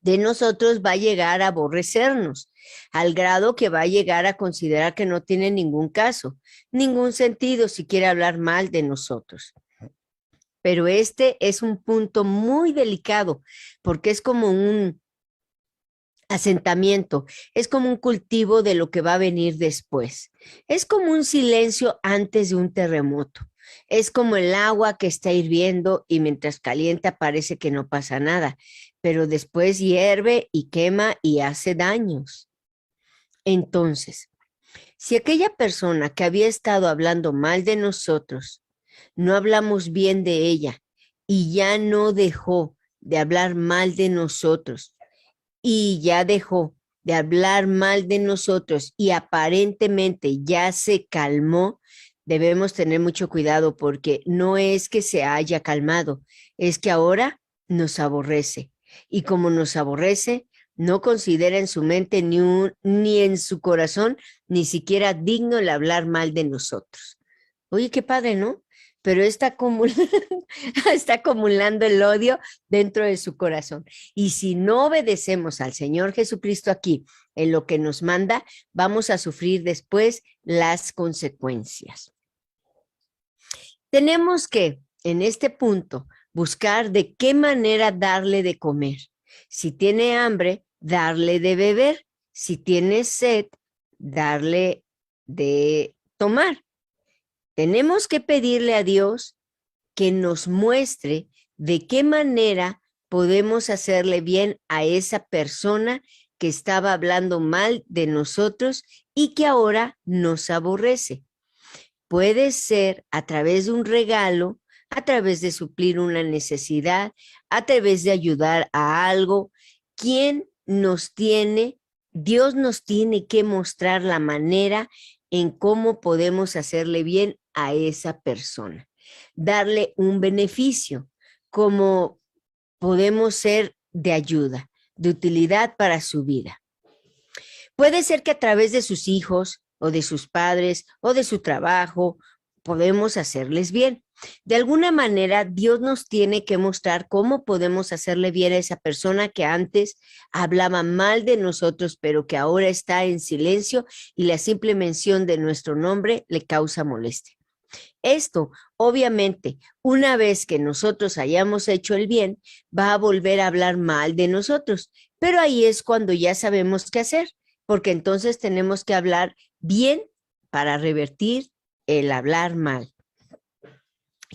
B: de nosotros va a llegar a aborrecernos, al grado que va a llegar a considerar que no tiene ningún caso, ningún sentido si quiere hablar mal de nosotros. Pero este es un punto muy delicado, porque es como un asentamiento, es como un cultivo de lo que va a venir después. Es como un silencio antes de un terremoto. Es como el agua que está hirviendo y mientras calienta parece que no pasa nada, pero después hierve y quema y hace daños. Entonces, si aquella persona que había estado hablando mal de nosotros, no hablamos bien de ella y ya no dejó de hablar mal de nosotros, y ya dejó de hablar mal de nosotros y aparentemente ya se calmó, debemos tener mucho cuidado porque no es que se haya calmado, es que ahora nos aborrece. Y como nos aborrece, no considera en su mente ni en su corazón, ni siquiera digno el hablar mal de nosotros. Oye, qué padre, ¿no? Pero está acumulando el odio dentro de su corazón. Y si no obedecemos al Señor Jesucristo aquí en lo que nos manda, vamos a sufrir después las consecuencias. Tenemos que, en este punto, buscar de qué manera darle de comer. Si tiene hambre, darle de beber. Si tiene sed, darle de tomar. Tenemos que pedirle a Dios que nos muestre de qué manera podemos hacerle bien a esa persona que estaba hablando mal de nosotros y que ahora nos aborrece. Puede ser a través de un regalo, a través de suplir una necesidad, a través de ayudar a algo. Dios nos tiene que mostrar la manera en cómo podemos hacerle bien a esa persona, darle un beneficio, como podemos ser de ayuda, de utilidad para su vida. Puede ser que a través de sus hijos o de sus padres o de su trabajo podemos hacerles bien. De alguna manera, Dios nos tiene que mostrar cómo podemos hacerle bien a esa persona que antes hablaba mal de nosotros, pero que ahora está en silencio y la simple mención de nuestro nombre le causa molestia. Esto, obviamente, una vez que nosotros hayamos hecho el bien, va a volver a hablar mal de nosotros, pero ahí es cuando ya sabemos qué hacer, porque entonces tenemos que hablar bien para revertir el hablar mal.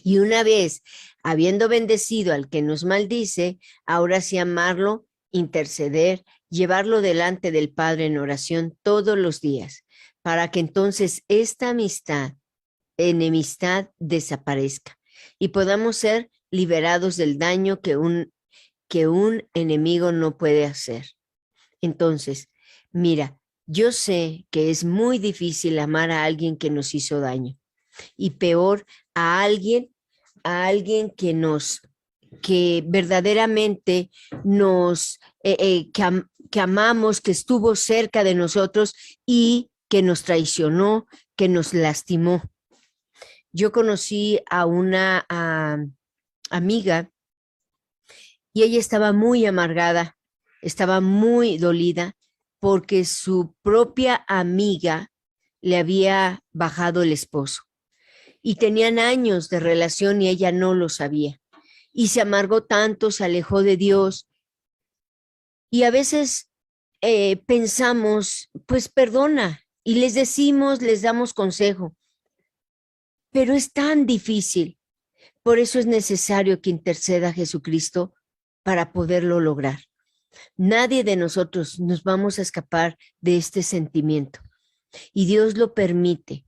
B: Y una vez habiendo bendecido al que nos maldice, ahora sí amarlo, interceder, llevarlo delante del Padre en oración todos los días, para que entonces esta enemistad desaparezca y podamos ser liberados del daño que un enemigo no puede hacer. Entonces, mira, yo sé que es muy difícil amar a alguien que nos hizo daño y peor a alguien que verdaderamente que amamos, que estuvo cerca de nosotros y que nos traicionó, que nos lastimó. Yo conocí a una amiga y ella estaba muy amargada, estaba muy dolida porque su propia amiga le había bajado el esposo y tenían años de relación y ella no lo sabía. Y se amargó tanto, se alejó de Dios. Y a veces pensamos, pues perdona, y les decimos, les damos consejo. Pero es tan difícil. Por eso es necesario que interceda Jesucristo para poderlo lograr. Nadie de nosotros nos vamos a escapar de este sentimiento. Y Dios lo permite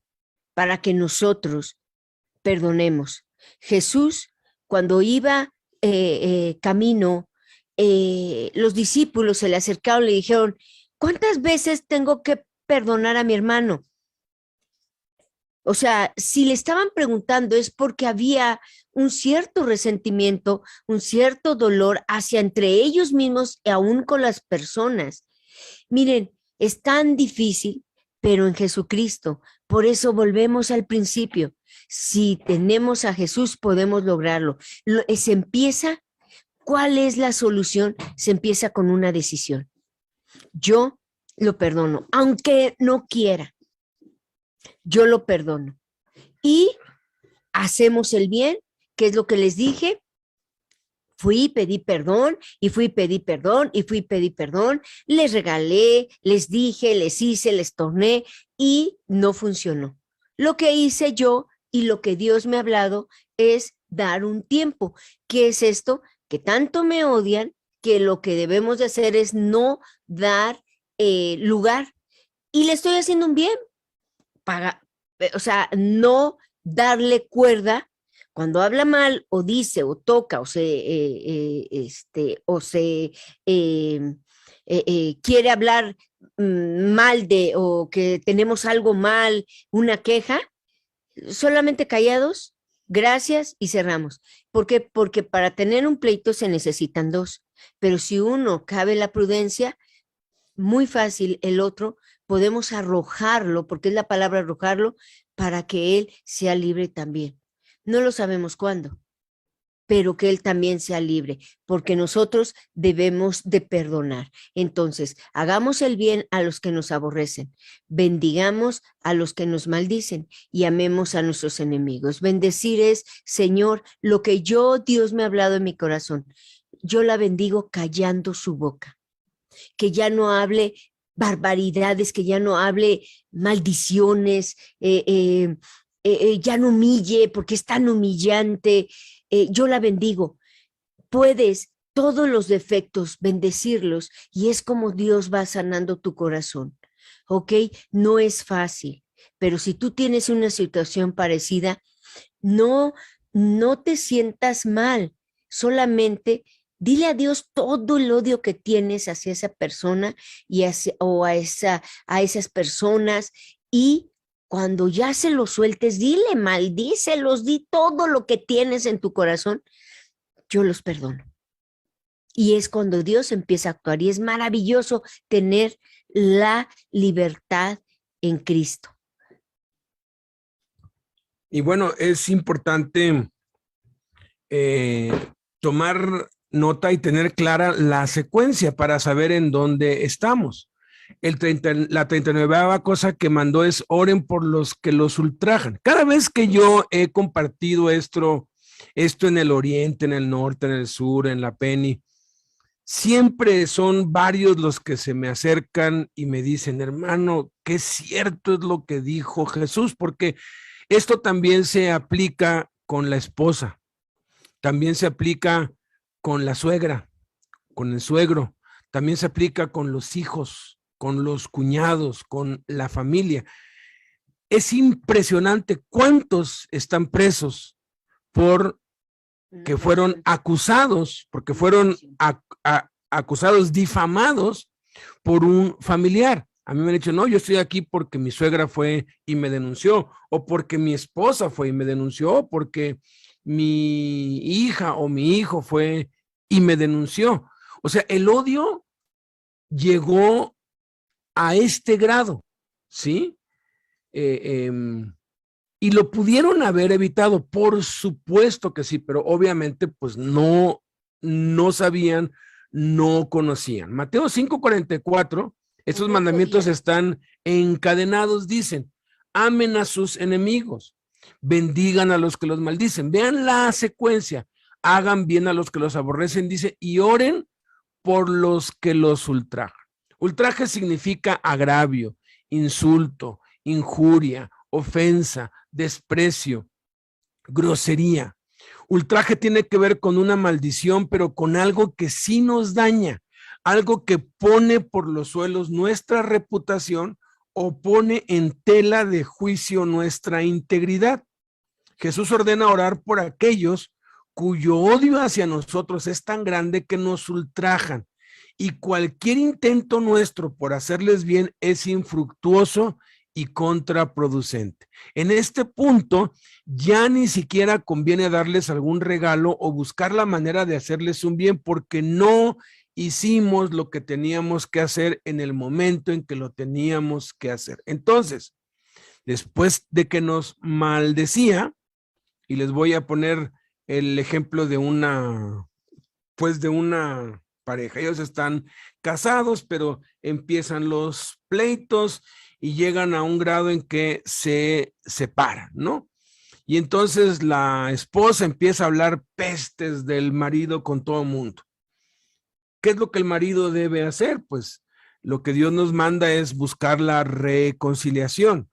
B: para que nosotros perdonemos. Jesús, cuando iba camino, los discípulos se le acercaron y le dijeron, ¿cuántas veces tengo que perdonar a mi hermano? O sea, si le estaban preguntando es porque había un cierto resentimiento, un cierto dolor hacia entre ellos mismos y aún con las personas. Miren, es tan difícil pero en Jesucristo. Por eso volvemos al principio. Si tenemos a Jesús, podemos lograrlo. Se empieza, ¿cuál es la solución? Se empieza con una decisión. Yo lo perdono, aunque no quiera. Yo lo perdono. Y hacemos el bien, que es lo que les dije. Fui, pedí perdón, y fui, pedí perdón, y fui, pedí perdón, les regalé, les dije, les hice, les torné, y no funcionó. Lo que hice yo y lo que Dios me ha hablado es dar un tiempo. ¿Qué es esto? Que tanto me odian que lo que debemos de hacer es no dar lugar. Y le estoy haciendo un bien, o sea, no darle cuerda. Cuando habla mal o dice o toca o se quiere hablar mal o que tenemos algo mal, una queja, solamente callados, gracias y cerramos. ¿Por qué? Porque para tener un pleito se necesitan dos, pero si uno cabe la prudencia, muy fácil el otro, podemos arrojarlo, porque es la palabra arrojarlo, para que él sea libre también. No lo sabemos cuándo, pero que él también sea libre, porque nosotros debemos de perdonar. Entonces, hagamos el bien a los que nos aborrecen, bendigamos a los que nos maldicen y amemos a nuestros enemigos. Bendecir es, Señor, lo que Dios me ha hablado en mi corazón. Yo la bendigo callando su boca, que ya no hable barbaridades, que ya no hable maldiciones, ya no humille porque es tan humillante. Yo la bendigo. Puedes todos los defectos bendecirlos y es como Dios va sanando tu corazón. ¿Ok? No es fácil, pero si tú tienes una situación parecida, no te sientas mal, solamente dile a Dios todo el odio que tienes hacia esa persona y a esas personas, y cuando ya se lo sueltes, dile, maldícelos, di todo lo que tienes en tu corazón. Yo los perdono. Y es cuando Dios empieza a actuar y es maravilloso tener la libertad en Cristo.
A: Y bueno, es importante tomar nota y tener clara la secuencia para saber en dónde estamos. La 39ª cosa que mandó es oren por los que los ultrajan. Cada vez que yo he compartido esto en el oriente, en el norte, en el sur, en la Penny, siempre son varios los que se me acercan y me dicen, hermano, qué cierto es lo que dijo Jesús, porque esto también se aplica con la esposa, también se aplica con la suegra, con el suegro, también se aplica con los hijos, con los cuñados, con la familia. Es impresionante cuántos están presos porque fueron acusados, porque fueron acusados, difamados por un familiar. A mí me han dicho, no, yo estoy aquí porque mi suegra fue y me denunció, o porque mi esposa fue y me denunció, o porque mi hija o mi hijo fue y me denunció. O sea, el odio llegó a este grado, ¿sí? Y lo pudieron haber evitado, por supuesto que sí, pero obviamente pues no sabían, no conocían. Mateo 5:44, estos mandamientos están encadenados, dicen, amen a sus enemigos, bendigan a los que los maldicen. Vean la secuencia, hagan bien a los que los aborrecen, dice, y oren por los que los ultrajan. Ultraje significa agravio, insulto, injuria, ofensa, desprecio, grosería. Ultraje tiene que ver con una maldición, pero con algo que sí nos daña, algo que pone por los suelos nuestra reputación o pone en tela de juicio nuestra integridad. Jesús ordena orar por aquellos cuyo odio hacia nosotros es tan grande que nos ultrajan. Y cualquier intento nuestro por hacerles bien es infructuoso y contraproducente. En este punto, ya ni siquiera conviene darles algún regalo o buscar la manera de hacerles un bien, porque no hicimos lo que teníamos que hacer en el momento en que lo teníamos que hacer. Entonces, después de que nos maldecía, y les voy a poner el ejemplo de una pareja. Ellos están casados, pero empiezan los pleitos y llegan a un grado en que se separan, ¿no? Y entonces la esposa empieza a hablar pestes del marido con todo el mundo. ¿Qué es lo que el marido debe hacer? Pues lo que Dios nos manda es buscar la reconciliación.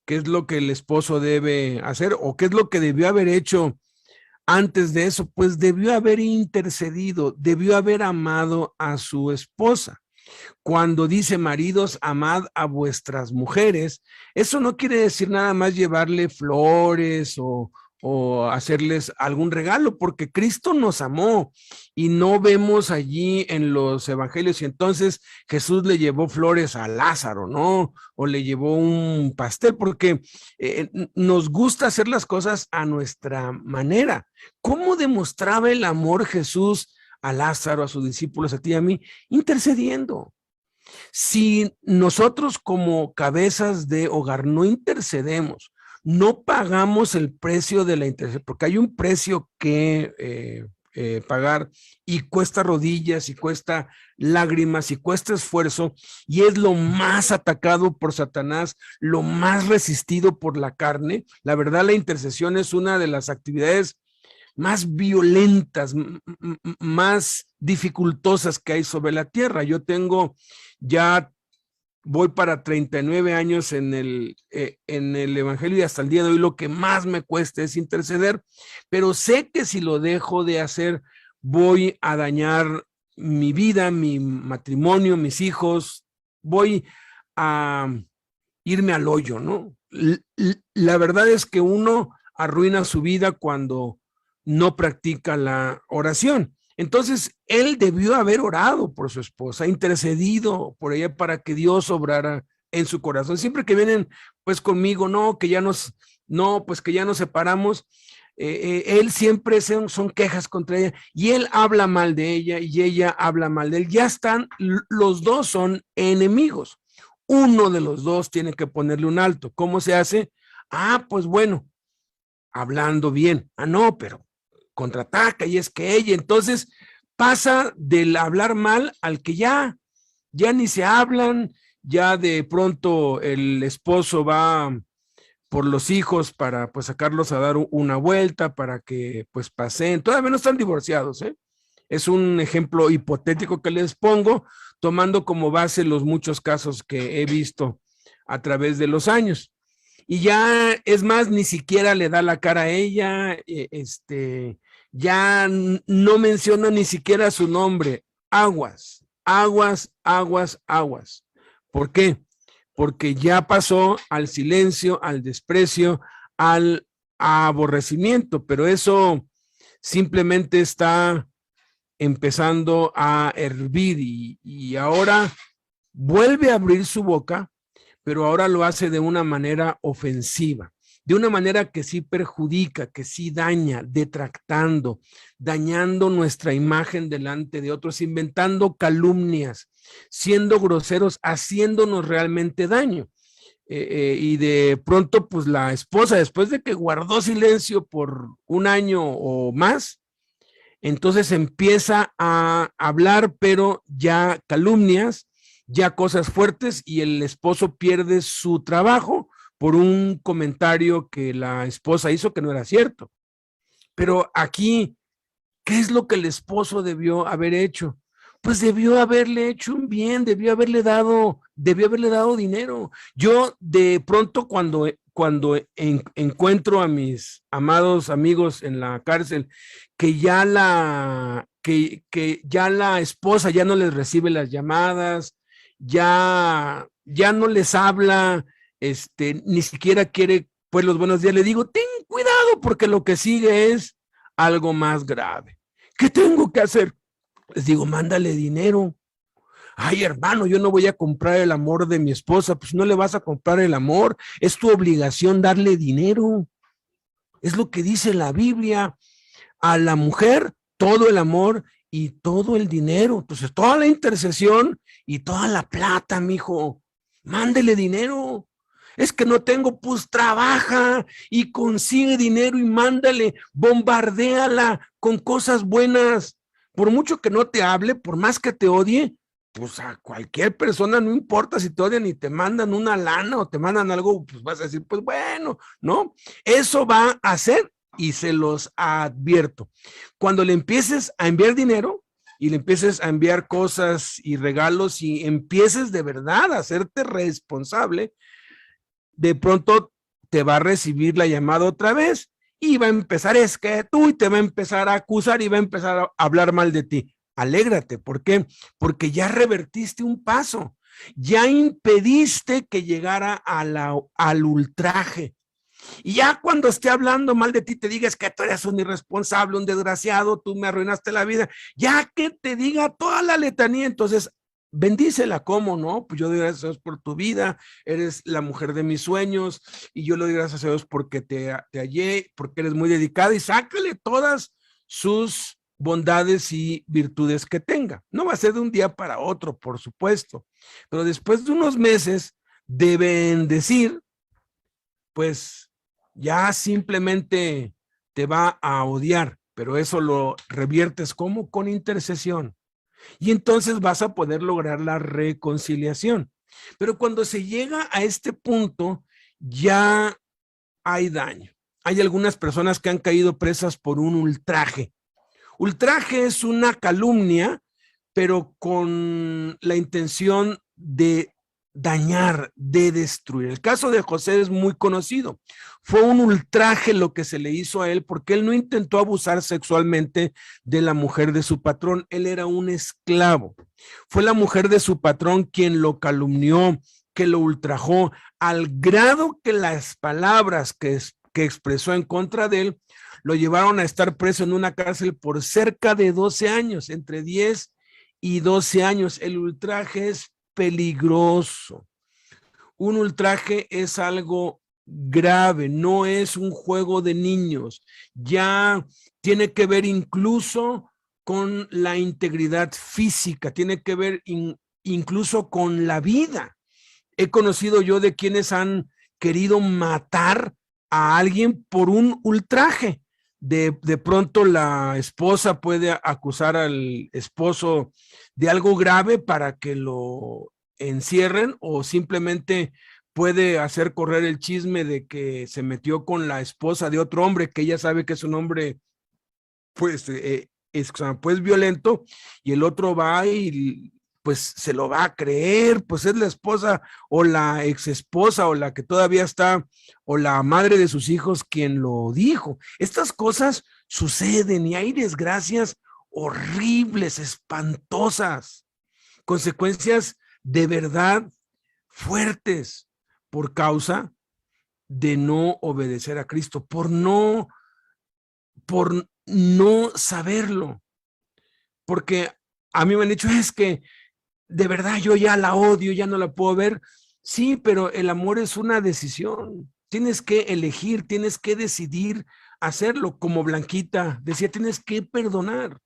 A: ¿Qué es lo que el esposo debe hacer? ¿O qué es lo que debió haber hecho antes de eso? Pues debió haber intercedido, debió haber amado a su esposa. Cuando dice maridos, amad a vuestras mujeres, eso no quiere decir nada más llevarle flores o hacerles algún regalo, porque Cristo nos amó y no vemos allí en los evangelios. Y entonces Jesús le llevó flores a Lázaro, ¿no? O le llevó un pastel, porque nos gusta hacer las cosas a nuestra manera. ¿Cómo demostraba el amor Jesús a Lázaro, a sus discípulos, a ti y a mí? Intercediendo. Si nosotros como cabezas de hogar no intercedemos, no pagamos el precio de la intercesión, porque hay un precio que pagar y cuesta rodillas y cuesta lágrimas y cuesta esfuerzo, y es lo más atacado por Satanás, lo más resistido por la carne. La verdad, la intercesión es una de las actividades más violentas, más dificultosas que hay sobre la tierra. Yo tengo ya, voy para 39 años en el evangelio, y hasta el día de hoy lo que más me cuesta es interceder, pero sé que si lo dejo de hacer voy a dañar mi vida, mi matrimonio, mis hijos, voy a irme al hoyo, ¿no? La verdad es que uno arruina su vida cuando no practica la oración. Entonces, él debió haber orado por su esposa, intercedido por ella para que Dios obrara en su corazón. Siempre que vienen, pues conmigo, que ya nos separamos, él siempre son quejas contra ella, y él habla mal de ella y ella habla mal de él. Ya están, los dos son enemigos. Uno de los dos tiene que ponerle un alto. ¿Cómo se hace? Pues bueno, hablando bien. No, pero contraataca, y es que ella, entonces pasa del hablar mal al que ya ni se hablan, ya de pronto el esposo va por los hijos para pues sacarlos a dar una vuelta para que pues paseen. Todavía no están divorciados, ¿eh? Es un ejemplo hipotético que les pongo, tomando como base los muchos casos que he visto a través de los años. Y ya, es más, ni siquiera le da la cara a ella, ya no menciona ni siquiera su nombre. Aguas, aguas, aguas, aguas. ¿Por qué? Porque ya pasó al silencio, al desprecio, al aborrecimiento, pero eso simplemente está empezando a hervir, y ahora vuelve a abrir su boca, pero ahora lo hace de una manera ofensiva, de una manera que sí perjudica, que sí daña, detractando, dañando nuestra imagen delante de otros, inventando calumnias, siendo groseros, haciéndonos realmente daño. Y de pronto, pues la esposa, después de que guardó silencio por un año o más, entonces empieza a hablar, pero ya calumnias, ya cosas fuertes, y el esposo pierde su trabajo por un comentario que la esposa hizo que no era cierto. Pero aquí, ¿qué es lo que el esposo debió haber hecho? Pues debió haberle hecho un bien, debió haberle dado dinero. Yo de pronto cuando encuentro a mis amados amigos en la cárcel, que ya la esposa ya no les recibe las llamadas, ya no les habla, ni siquiera quiere pues los buenos días, le digo, ten cuidado porque lo que sigue es algo más grave. ¿Qué tengo que hacer? Les digo, mándale dinero. Ay, hermano, yo no voy a comprar el amor de mi esposa. Pues no le vas a comprar el amor, es tu obligación darle dinero. Es lo que dice la Biblia. A la mujer todo el amor y todo el dinero. Entonces, toda la intercesión y toda la plata, mijo. Mándele dinero. Es que no tengo, pues trabaja y consigue dinero y mándale, bombardéala con cosas buenas. Por mucho que no te hable, por más que te odie, pues a cualquier persona, no importa si te odian y te mandan una lana o te mandan algo, pues vas a decir, pues bueno, ¿no? Eso va a hacer y se los advierto. Cuando le empieces a enviar dinero y le empieces a enviar cosas y regalos y empieces de verdad a hacerte responsable, de pronto te va a recibir la llamada otra vez y va a empezar, es que tú, y te va a empezar a acusar y va a empezar a hablar mal de ti. Alégrate, ¿por qué? Porque ya revertiste un paso, ya impediste que llegara al ultraje. Y ya cuando esté hablando mal de ti, te digas que tú eres un irresponsable, un desgraciado, tú me arruinaste la vida, ya que te diga toda la letanía, entonces bendícela, ¿cómo no? Pues yo doy gracias a Dios por tu vida, eres la mujer de mis sueños, y yo le doy gracias a Dios porque te hallé, porque eres muy dedicada, y sácale todas sus bondades y virtudes que tenga. No va a ser de un día para otro, por supuesto, pero después de unos meses de bendecir, pues ya simplemente te va a odiar, pero eso lo reviertes como con intercesión. Y entonces vas a poder lograr la reconciliación. Pero cuando se llega a este punto, ya hay daño. Hay algunas personas que han caído presas por un ultraje. Ultraje es una calumnia, pero con la intención de dañar, de destruir. El caso de José es muy conocido. Fue un ultraje lo que se le hizo a él porque él no intentó abusar sexualmente de la mujer de su patrón. Él era un esclavo. Fue la mujer de su patrón quien lo calumnió, que lo ultrajó, al grado que las palabras que expresó en contra de él lo llevaron a estar preso en una cárcel por cerca de 12 años, entre 10 y 12 años. El ultraje es peligroso. Un ultraje es algo grave, no es un juego de niños. Ya tiene que ver incluso con la integridad física, tiene que ver incluso con la vida. He conocido yo de quienes han querido matar a alguien por un ultraje. De pronto la esposa puede acusar al esposo de algo grave para que lo encierren, o simplemente puede hacer correr el chisme de que se metió con la esposa de otro hombre, que ella sabe que es un hombre pues, pues violento, y el otro va y pues se lo va a creer, pues es la esposa o la ex esposa o la que todavía está o la madre de sus hijos quien lo dijo. Estas cosas suceden y hay desgracias horribles, espantosas, consecuencias de verdad fuertes por causa de no obedecer a Cristo, por no saberlo. Porque a mí me han dicho, es que de verdad yo ya la odio, ya no la puedo ver. Sí, pero el amor es una decisión. Tienes que elegir, tienes que decidir hacerlo. Como Blanquita decía, tienes que perdonar.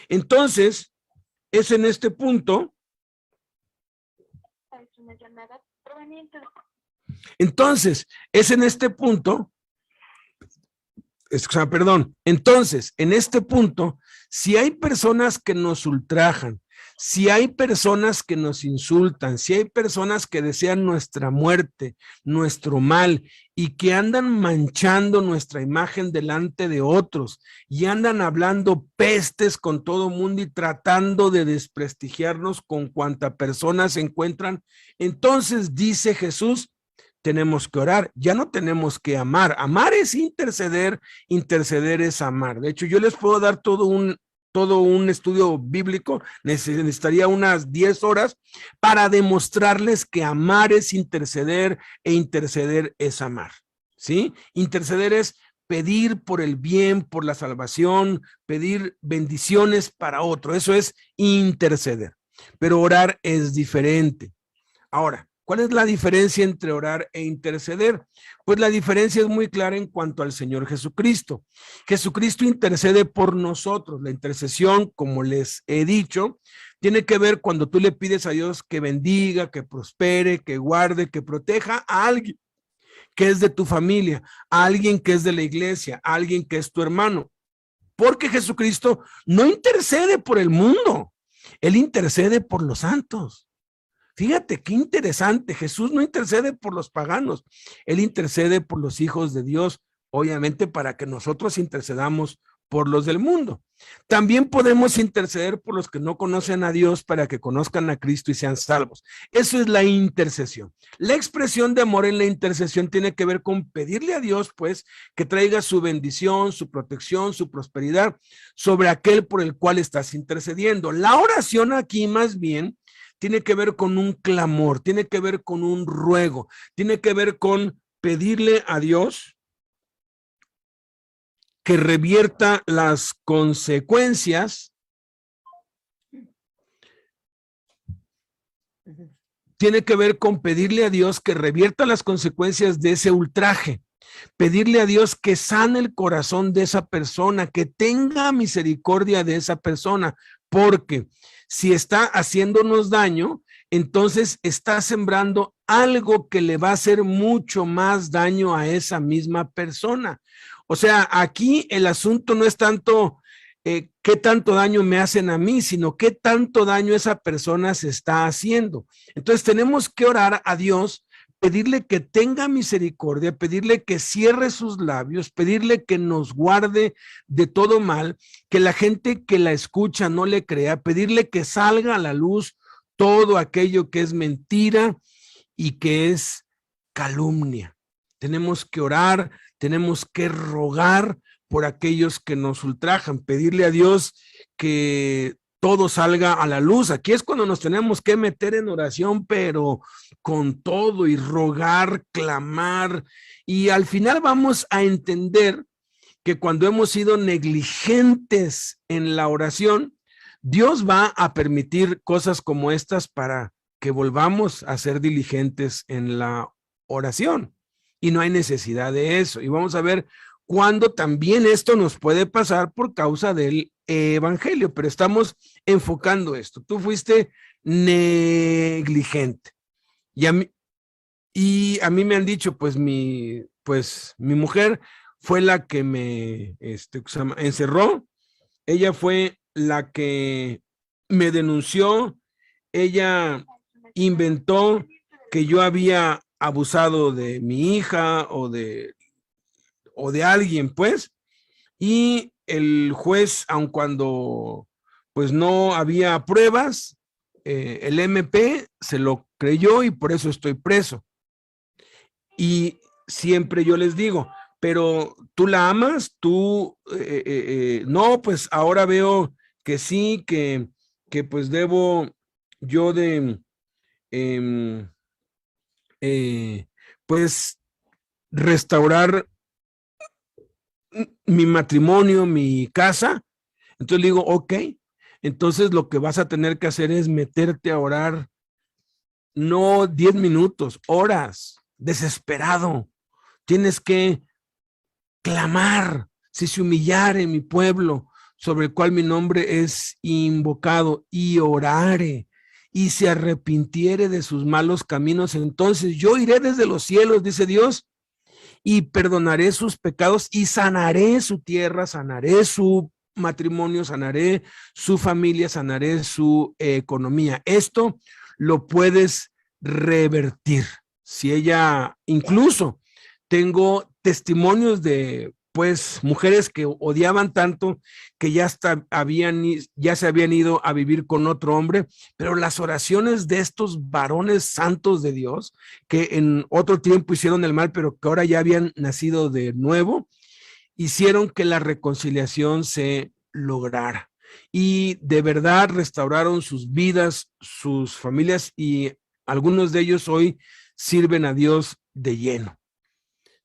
A: Entonces, es en este punto. Entonces, es en este punto. Entonces, en este punto, si hay personas que nos ultrajan, si hay personas que nos insultan, si hay personas que desean nuestra muerte, nuestro mal, y que andan manchando nuestra imagen delante de otros y andan hablando pestes con todo mundo y tratando de desprestigiarnos con cuanta persona se encuentran, entonces dice Jesús, tenemos que orar, ya no tenemos que amar. Amar es interceder, interceder es amar. De hecho, yo les puedo dar todo un estudio bíblico, necesitaría unas 10 horas para demostrarles que amar es interceder e interceder es amar, ¿sí? Interceder es pedir por el bien, por la salvación, pedir bendiciones para otro, eso es interceder. Pero orar es diferente. Ahora, ¿Cuál es la diferencia entre orar e interceder? Pues la diferencia es muy clara en cuanto al Señor Jesucristo. Jesucristo intercede por nosotros. La intercesión, como les he dicho, tiene que ver cuando tú le pides a Dios que bendiga, que prospere, que guarde, que proteja a alguien que es de tu familia, a alguien que es de la iglesia, a alguien que es tu hermano. Porque Jesucristo no intercede por el mundo, Él intercede por los santos. Fíjate qué interesante, Jesús no intercede por los paganos, Él intercede por los hijos de Dios, obviamente para que nosotros intercedamos por los del mundo. También podemos interceder por los que no conocen a Dios para que conozcan a Cristo y sean salvos. Eso es la intercesión. La expresión de amor en la intercesión tiene que ver con pedirle a Dios, pues, que traiga su bendición, su protección, su prosperidad sobre aquel por el cual estás intercediendo. La oración aquí más bien tiene que ver con un clamor, tiene que ver con un ruego, tiene que ver con pedirle a Dios que revierta las consecuencias, tiene que ver con pedirle a Dios que revierta las consecuencias de ese ultraje, pedirle a Dios que sane el corazón de esa persona, que tenga misericordia de esa persona, porque si está haciéndonos daño, entonces está sembrando algo que le va a hacer mucho más daño a esa misma persona. O sea, aquí el asunto no es tanto qué tanto daño me hacen a mí, sino qué tanto daño esa persona se está haciendo. Entonces tenemos que orar a Dios, pedirle que tenga misericordia, pedirle que cierre sus labios, pedirle que nos guarde de todo mal, que la gente que la escucha no le crea, pedirle que salga a la luz todo aquello que es mentira y que es calumnia. Tenemos que orar, tenemos que rogar por aquellos que nos ultrajan, pedirle a Dios que todo salga a la luz. Aquí es cuando nos tenemos que meter en oración, pero con todo, y rogar, clamar, y al final vamos a entender que cuando hemos sido negligentes en la oración, Dios va a permitir cosas como estas para que volvamos a ser diligentes en la oración, y no hay necesidad de eso. Y vamos a ver cuándo también esto nos puede pasar por causa del evangelio, pero estamos enfocando esto. Tú fuiste negligente. Y a mí me han dicho, pues mi mujer fue la que me encerró, ella fue la que me denunció, ella inventó que yo había abusado de mi hija o de alguien, pues, y el juez, aun cuando pues no había pruebas, el MP se lo creyó y por eso estoy preso. Y siempre yo les digo, pero ¿tú la amas? ¿Tú? No, pues ahora veo que sí, que pues debo yo de, pues, restaurar mi matrimonio, mi casa. Entonces le digo, ok, entonces lo que vas a tener que hacer es meterte a orar, no 10 minutos, horas, desesperado. Tienes que clamar, si se humillare mi pueblo, sobre el cual mi nombre es invocado, y orare, y se arrepintiere de sus malos caminos, entonces yo iré desde los cielos, dice Dios, y perdonaré sus pecados y sanaré su tierra, sanaré su matrimonio, sanaré su familia, sanaré su economía. Esto lo puedes revertir. Si ella, incluso tengo testimonios de pues mujeres que odiaban tanto que ya se habían ido a vivir con otro hombre, pero las oraciones de estos varones santos de Dios, que en otro tiempo hicieron el mal, pero que ahora ya habían nacido de nuevo, hicieron que la reconciliación se lograra. Y de verdad restauraron sus vidas, sus familias, y algunos de ellos hoy sirven a Dios de lleno.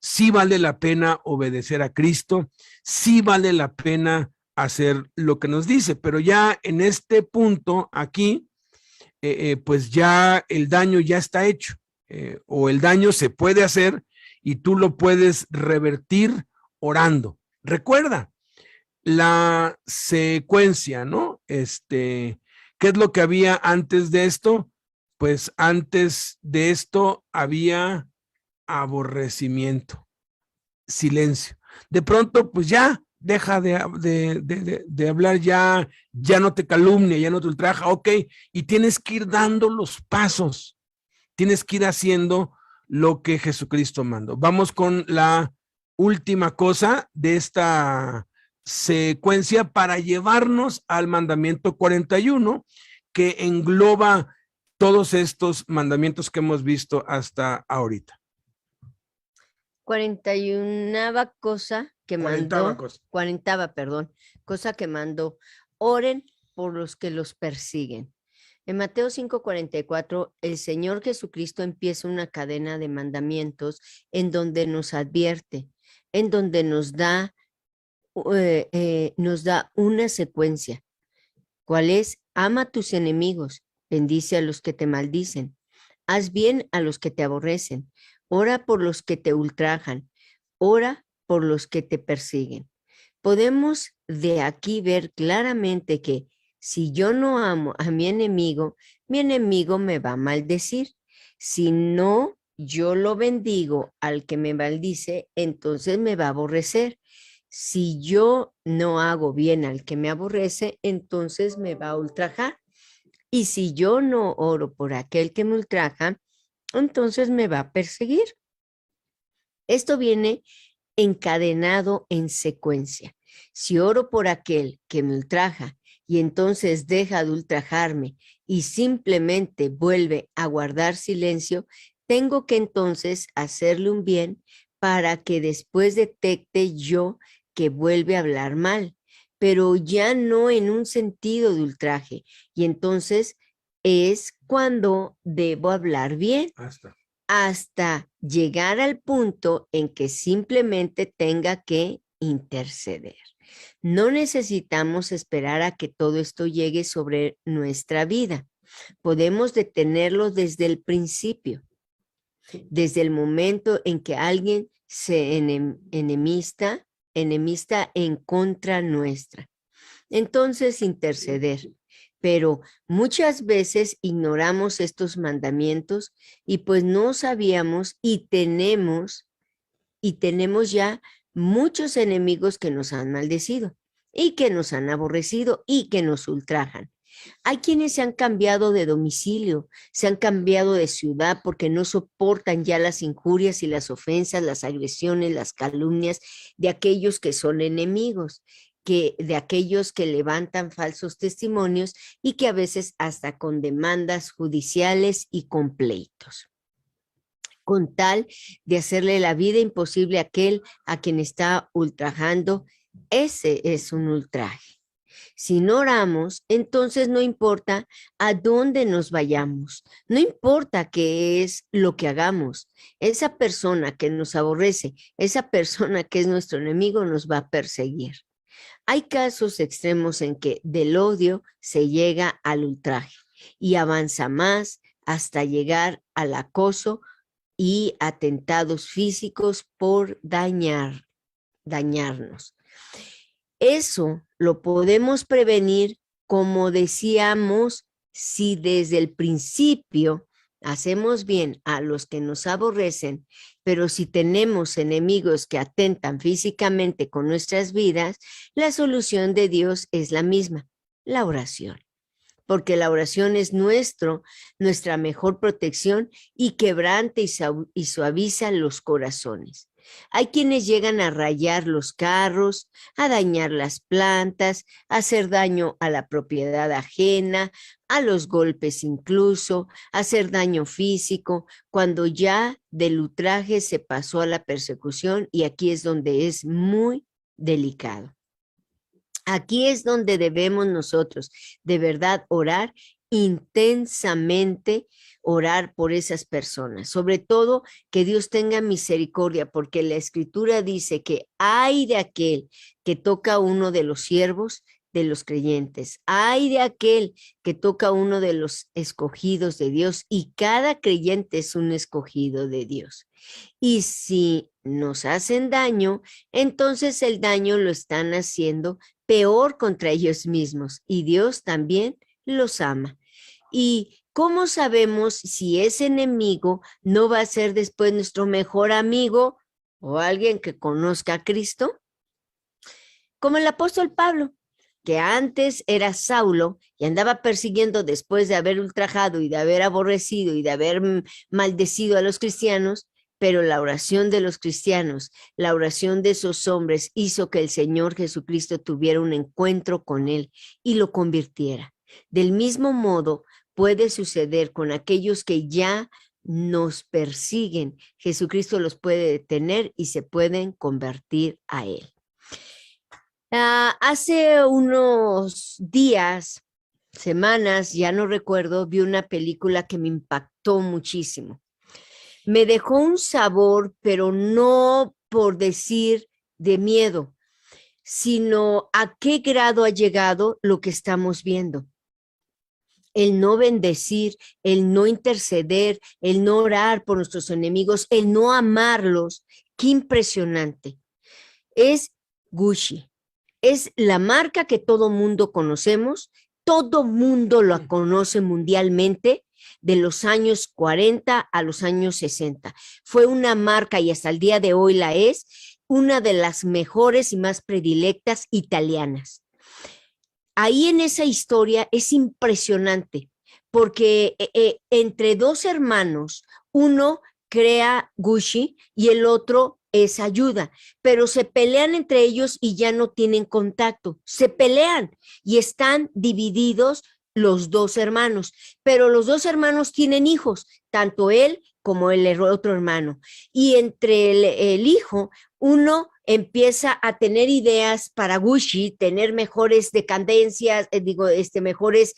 A: Sí vale la pena obedecer a Cristo, sí vale la pena hacer lo que nos dice, pero ya en este punto aquí, pues ya el daño ya está hecho. o el daño se puede hacer y tú lo puedes revertir orando. Recuerda la secuencia, ¿no? ¿Qué es lo que había antes de esto? Pues antes de esto había aborrecimiento, silencio. De pronto, pues ya deja de hablar, ya no te calumnia, ya no te ultraja, ok, y tienes que ir dando los pasos, tienes que ir haciendo lo que Jesucristo mandó. Vamos con la última cosa de esta secuencia para llevarnos al mandamiento 41, que engloba todos estos mandamientos que hemos visto hasta ahorita.
B: 41ª cosa que mandó, 40ª, perdón, cosa que mandó, oren por los que los persiguen. En Mateo 5:44, el Señor Jesucristo empieza una cadena de mandamientos en donde nos advierte, en donde nos da una secuencia. ¿Cuál es? Ama a tus enemigos, bendice a los que te maldicen, haz bien a los que te aborrecen, ora por los que te ultrajan, ora por los que te persiguen. Podemos de aquí ver claramente que si yo no amo a mi enemigo me va a maldecir. Si no, yo lo bendigo al que me maldice, entonces me va a aborrecer. Si yo no hago bien al que me aborrece, entonces me va a ultrajar. Y si yo no oro por aquel que me ultraja, entonces me va a perseguir. Esto viene encadenado en secuencia. Si oro por aquel que me ultraja y entonces deja de ultrajarme y simplemente vuelve a guardar silencio, tengo que entonces hacerle un bien para que después detecte yo que vuelve a hablar mal, pero ya no en un sentido de ultraje. Y entonces es cuando debo hablar bien. Hasta llegar al punto en que simplemente tenga que interceder. No necesitamos esperar a que todo esto llegue sobre nuestra vida. Podemos detenerlo desde el principio, desde el momento en que alguien se enemista en contra nuestra. Entonces, interceder. Pero muchas veces ignoramos estos mandamientos y pues no sabíamos y tenemos ya muchos enemigos que nos han maldecido y que nos han aborrecido y que nos ultrajan. Hay quienes se han cambiado de domicilio, se han cambiado de ciudad porque no soportan ya las injurias y las ofensas, las agresiones, las calumnias de aquellos que son enemigos, de aquellos que levantan falsos testimonios y que a veces hasta con demandas judiciales y con pleitos, con tal de hacerle la vida imposible a aquel a quien está ultrajando. Ese es un ultraje. Si no oramos, entonces no importa a dónde nos vayamos, no importa qué es lo que hagamos, esa persona que nos aborrece, esa persona que es nuestro enemigo nos va a perseguir. Hay casos extremos en que del odio se llega al ultraje y avanza más hasta llegar al acoso y atentados físicos por dañarnos. Eso lo podemos prevenir, como decíamos, si desde el principio hacemos bien a los que nos aborrecen, pero si tenemos enemigos que atentan físicamente con nuestras vidas, la solución de Dios es la misma, la oración. Porque la oración es nuestra mejor protección y quebranta y suaviza los corazones. Hay quienes llegan a rayar los carros, a dañar las plantas, a hacer daño a la propiedad ajena, a los golpes incluso, a hacer daño físico, cuando ya del ultraje se pasó a la persecución, y aquí es donde es muy delicado. Aquí es donde debemos nosotros de verdad orar intensamente, orar por esas personas, sobre todo que Dios tenga misericordia, porque la Escritura dice que ay de aquel que toca a uno de los siervos de los creyentes. Ay de aquel que toca uno de los escogidos de Dios, y cada creyente es un escogido de Dios. Y si nos hacen daño, entonces el daño lo están haciendo peor contra ellos mismos, y Dios también los ama. ¿Y cómo sabemos si ese enemigo no va a ser después nuestro mejor amigo o alguien que conozca a Cristo? Como el apóstol Pablo, que antes era Saulo y andaba persiguiendo después de haber ultrajado y de haber aborrecido y de haber maldecido a los cristianos, pero la oración de los cristianos, la oración de esos hombres hizo que el Señor Jesucristo tuviera un encuentro con él y lo convirtiera. Del mismo modo puede suceder con aquellos que ya nos persiguen. Jesucristo los puede detener y se pueden convertir a él. Hace unos días, semanas, ya no recuerdo, vi una película que me impactó muchísimo. Me dejó un sabor, pero no por decir de miedo, sino a qué grado ha llegado lo que estamos viendo. El no bendecir, el no interceder, el no orar por nuestros enemigos, el no amarlos. Qué impresionante. Es Gucci. Es la marca que todo mundo conocemos, todo mundo la conoce mundialmente, de los años 40 a los años 60. Fue una marca, y hasta el día de hoy la es, una de las mejores y más predilectas italianas. Ahí en esa historia es impresionante, porque entre dos hermanos, uno crea Gucci y el otro es ayuda, pero se pelean entre ellos y ya no tienen contacto, se pelean y están divididos los dos hermanos, pero los dos hermanos tienen hijos, tanto él como el otro hermano, y entre el hijo, uno empieza a tener ideas para Gucci, tener mejores decadencias, mejores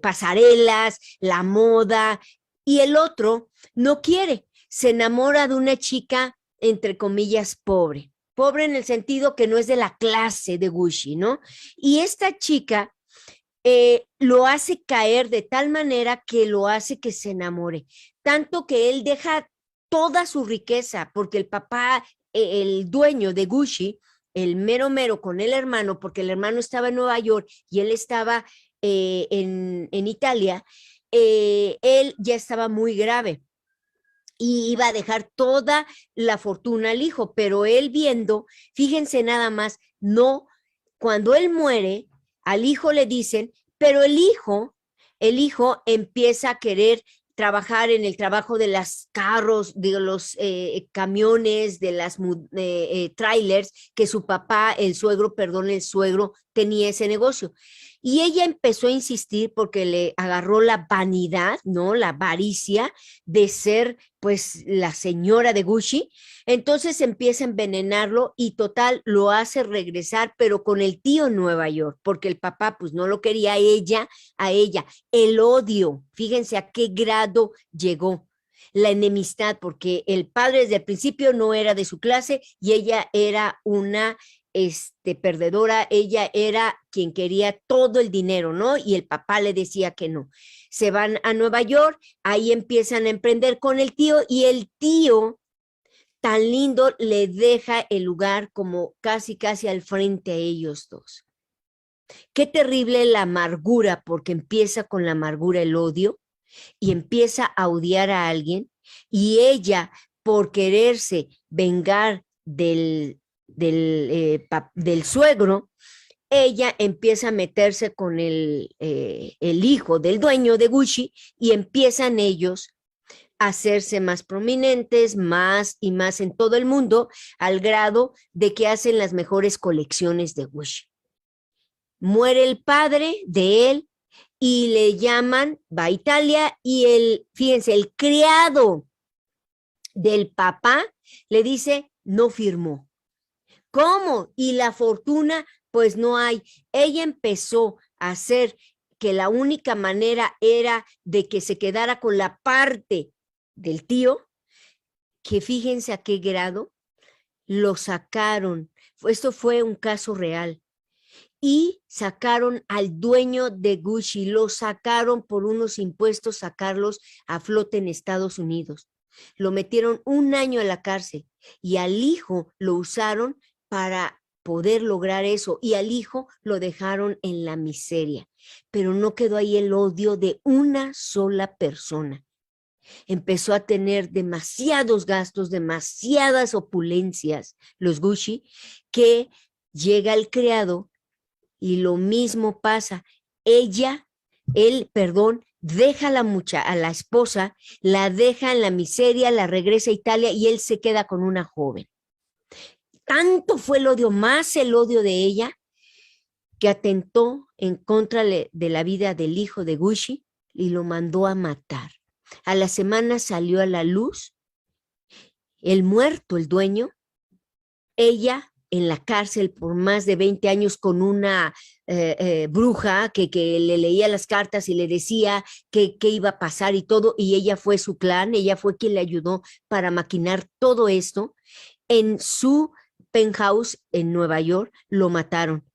B: pasarelas, la moda, y el otro no quiere. Se enamora de una chica, entre comillas, pobre. Pobre en el sentido que no es de la clase de Gucci, ¿no? Y esta chica lo hace caer de tal manera que lo hace que se enamore. Tanto que él deja toda su riqueza, porque el papá, el dueño de Gucci, el mero mero con el hermano, porque el hermano estaba en Nueva York y él estaba en Italia, él ya estaba muy grave y iba a dejar toda la fortuna al hijo, pero él viendo, fíjense nada más, no, cuando él muere, al hijo le dicen, pero el hijo empieza a querer trabajar en el trabajo de los carros, de los camiones, de las trailers, que su papá, el suegro tenía ese negocio. Y ella empezó a insistir porque le agarró la vanidad, ¿no? La avaricia de ser, pues, la señora de Gucci. Entonces empieza a envenenarlo y total lo hace regresar, pero con el tío en Nueva York, porque el papá, pues, no lo quería a ella. El odio, fíjense a qué grado llegó. La enemistad, porque el padre desde el principio no era de su clase y ella era una perdedora, ella era quien quería todo el dinero, ¿no? Y el papá le decía que no. Se van a Nueva York, ahí empiezan a emprender con el tío y el tío, tan lindo, le deja el lugar como casi al frente a ellos dos. Qué terrible la amargura, porque empieza con la amargura el odio y empieza a odiar a alguien, y ella, por quererse vengar del suegro, ella empieza a meterse con el hijo del dueño de Gucci y empiezan ellos a hacerse más prominentes, más y más en todo el mundo, al grado de que hacen las mejores colecciones de Gucci. Muere el padre de él y le llaman, va a Italia, y fíjense, el criado del papá le dice, no firmó. ¿Cómo? Y la fortuna, pues no hay. Ella empezó a hacer que la única manera era de que se quedara con la parte del tío, que fíjense a qué grado lo sacaron. Esto fue un caso real. y sacaron al dueño de Gucci, lo sacaron por unos impuestos, sacarlos a flote en Estados Unidos. Lo metieron 1 año a la cárcel y al hijo lo usaron para poder lograr eso y al hijo lo dejaron en la miseria. Pero no quedó ahí el odio de una sola persona. Empezó a tener demasiados gastos, demasiadas opulencias, los Gucci, que llega el criado y lo mismo pasa. Deja a la esposa, la deja en la miseria, la regresa a Italia y él se queda con una joven. Tanto fue el odio, más el odio de ella, que atentó en contra de la vida del hijo de Gucci y lo mandó a matar. A la semana salió a la luz el muerto, el dueño, ella en la cárcel por más de 20 años con una bruja que le leía las cartas y le decía qué iba a pasar y todo, y ella fue su clan, ella fue quien le ayudó para maquinar todo esto. En su penthouse en Nueva York lo mataron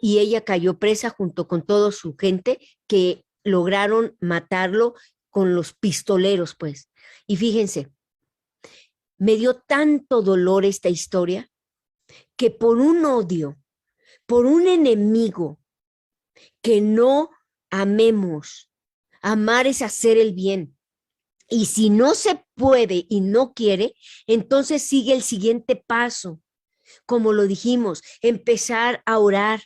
B: y ella cayó presa junto con toda su gente que lograron matarlo con los pistoleros, pues. Y fíjense, me dio tanto dolor esta historia que por un odio, por un enemigo que no amemos, amar es hacer el bien. Y si no se puede y no quiere, entonces sigue el siguiente paso. Como lo dijimos, empezar a orar.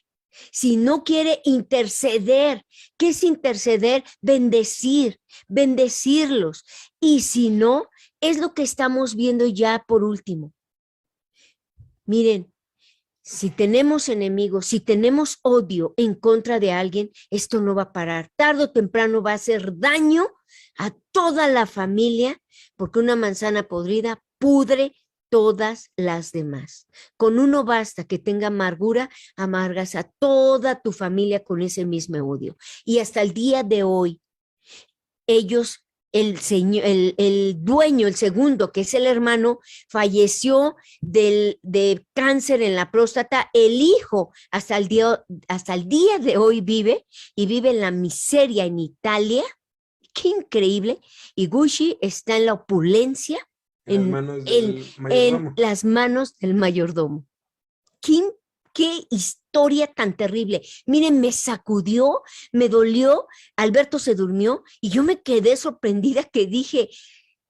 B: Si no quiere, interceder. ¿Qué es interceder? Bendecir, bendecirlos. Y si no, es lo que estamos viendo ya por último. Miren, si tenemos enemigos, si tenemos odio en contra de alguien, esto no va a parar. Tarde o temprano va a hacer daño a toda la familia, porque una manzana podrida pudre todas las demás. Con uno basta que tenga amargura, amargas a toda tu familia con ese mismo odio. Y hasta el día de hoy, ellos, el dueño, el segundo, que es el hermano, falleció de cáncer en la próstata. El hijo hasta el día de hoy vive en la miseria en Italia. Qué increíble. Y Gucci está en la opulencia en las manos del mayordomo. Qué historia tan terrible. Miren, me sacudió, me dolió. Alberto se durmió y yo me quedé sorprendida, que dije,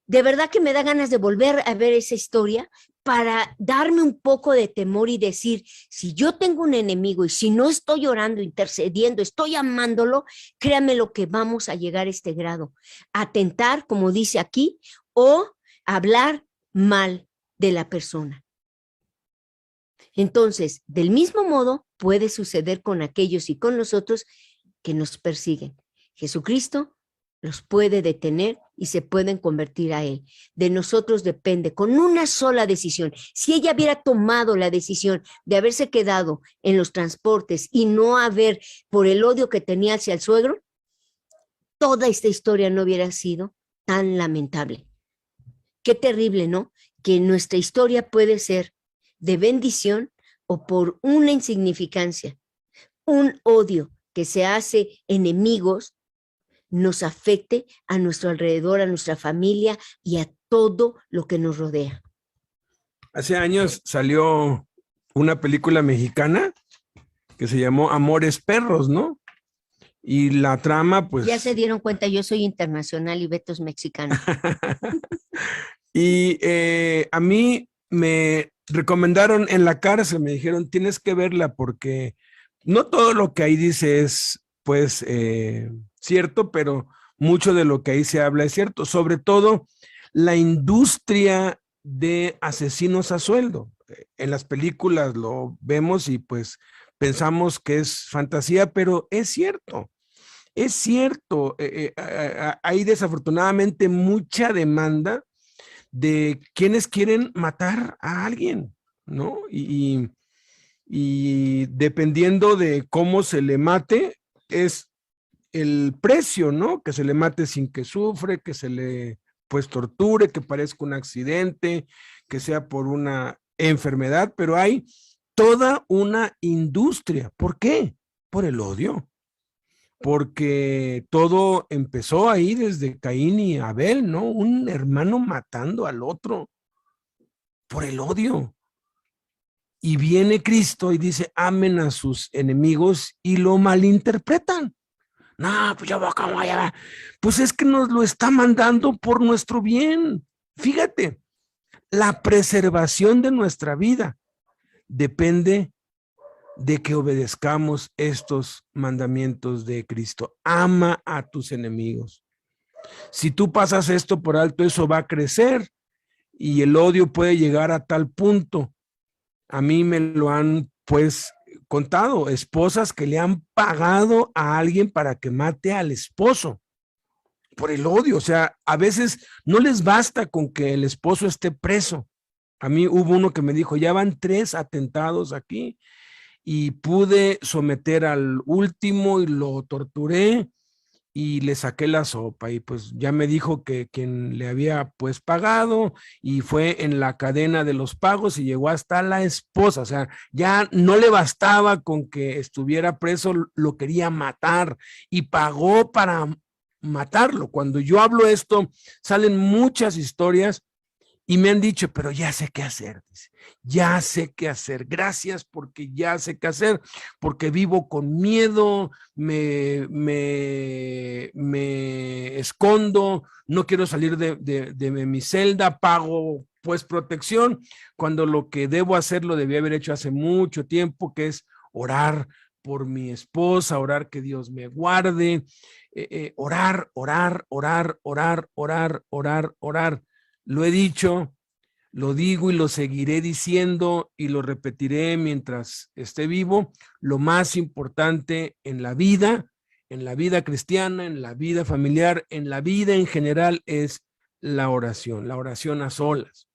B: de verdad que me da ganas de volver a ver esa historia para darme un poco de temor y decir, si yo tengo un enemigo y si no estoy orando, intercediendo, estoy amándolo, créanme lo que vamos a llegar a este grado. Atentar, como dice aquí, o hablar mal de la persona. Entonces, del mismo modo, puede suceder con aquellos y con nosotros que nos persiguen. Jesucristo los puede detener y se pueden convertir a Él. De nosotros depende, con una sola decisión. Si ella hubiera tomado la decisión de haberse quedado en los transportes y no haber, por el odio que tenía hacia el suegro, toda esta historia no hubiera sido tan lamentable. Qué terrible, ¿no? Que nuestra historia puede ser de bendición o por una insignificancia, un odio que se hace enemigos, nos afecte a nuestro alrededor, a nuestra familia y a todo lo que nos rodea.
A: Hace años salió una película mexicana que se llamó Amores Perros, ¿no? Y la trama, pues...
B: Ya se dieron cuenta, yo soy internacional y Beto es mexicano.
A: Y a mí me recomendaron en la cárcel, me dijeron, tienes que verla porque no todo lo que ahí dice es, pues, cierto, pero mucho de lo que ahí se habla es cierto, sobre todo la industria de asesinos a sueldo. En las películas lo vemos y pues pensamos que es fantasía, pero es cierto. Es cierto, hay desafortunadamente mucha demanda de quienes quieren matar a alguien, ¿no? Y dependiendo de cómo se le mate, es el precio, ¿no? Que se le mate sin que sufre, que se le, pues, torture, que parezca un accidente, que sea por una enfermedad, pero hay toda una industria. ¿Por qué? Por el odio. Porque todo empezó ahí desde Caín y Abel, ¿no? Un hermano matando al otro por el odio. Y viene Cristo y dice, amen a sus enemigos, y lo malinterpretan. No, pues yo voy como allá. Pues es que nos lo está mandando por nuestro bien. Fíjate, la preservación de nuestra vida depende de que obedezcamos estos mandamientos de Cristo. Ama a tus enemigos. Si tú pasas esto por alto, eso va a crecer y el odio puede llegar a tal punto. A mí me lo han pues contado, esposas que le han pagado a alguien para que mate al esposo por el odio. O sea, a veces no les basta con que el esposo esté preso. A mí hubo uno que me dijo, ya van 3 atentados aquí y pude someter al último y lo torturé y le saqué la sopa, y pues ya me dijo que quien le había pues pagado, y fue en la cadena de los pagos y llegó hasta la esposa. O sea, ya no le bastaba con que estuviera preso, lo quería matar y pagó para matarlo. Cuando yo hablo esto, salen muchas historias y me han dicho, pero ya sé qué hacer, dice, ya sé qué hacer, gracias porque ya sé qué hacer, porque vivo con miedo, me escondo, no quiero salir de mi celda, pago pues protección, cuando lo que debo hacer lo debí haber hecho hace mucho tiempo, que es orar por mi esposa, orar que Dios me guarde, orar, orar, orar, orar, orar, orar, orar. Lo he dicho, lo digo y lo seguiré diciendo y lo repetiré mientras esté vivo. Lo más importante en la vida cristiana, en la vida familiar, en la vida en general es la oración a solas,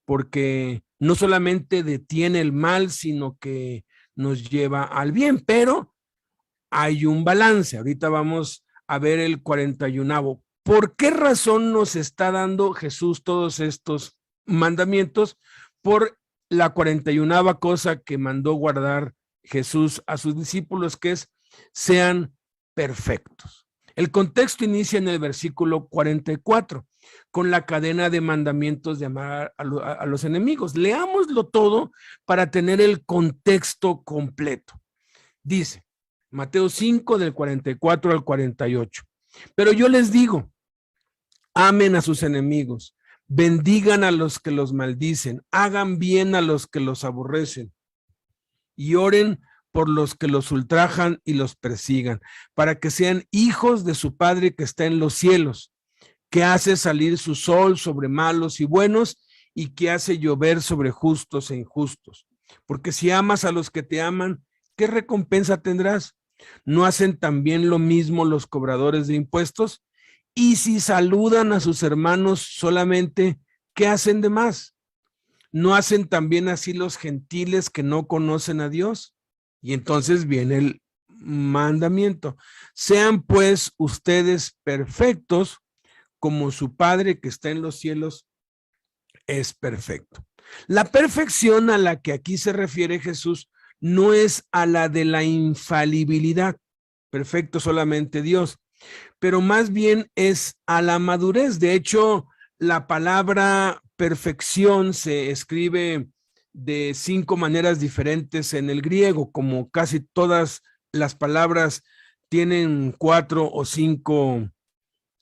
A: porque no solamente detiene el mal, sino que nos lleva al bien, pero hay un balance. Ahorita vamos a ver el 41º. ¿Por qué razón nos está dando Jesús todos estos mandamientos? Por la 41ª cosa que mandó guardar Jesús a sus discípulos, que es sean perfectos. El contexto inicia en el versículo 44, con la cadena de mandamientos de amar a los enemigos. Leámoslo todo para tener el contexto completo. Dice, Mateo 5 del 44 al 48. Pero yo les digo, amen a sus enemigos, bendigan a los que los maldicen, hagan bien a los que los aborrecen y oren por los que los ultrajan y los persigan, para que sean hijos de su Padre que está en los cielos, que hace salir su sol sobre malos y buenos y que hace llover sobre justos e injustos. Porque si amas a los que te aman, ¿qué recompensa tendrás? ¿No hacen también lo mismo los cobradores de impuestos? Y si saludan a sus hermanos solamente, ¿qué hacen de más? ¿No hacen también así los gentiles que no conocen a Dios? Y entonces viene el mandamiento. Sean pues ustedes perfectos como su Padre que está en los cielos es perfecto. La perfección a la que aquí se refiere Jesús no es a la de la infalibilidad, perfecto solamente Dios, pero más bien es a la madurez. De hecho, la palabra perfección se escribe de 5 maneras diferentes en el griego, como casi todas las palabras tienen 4 o 5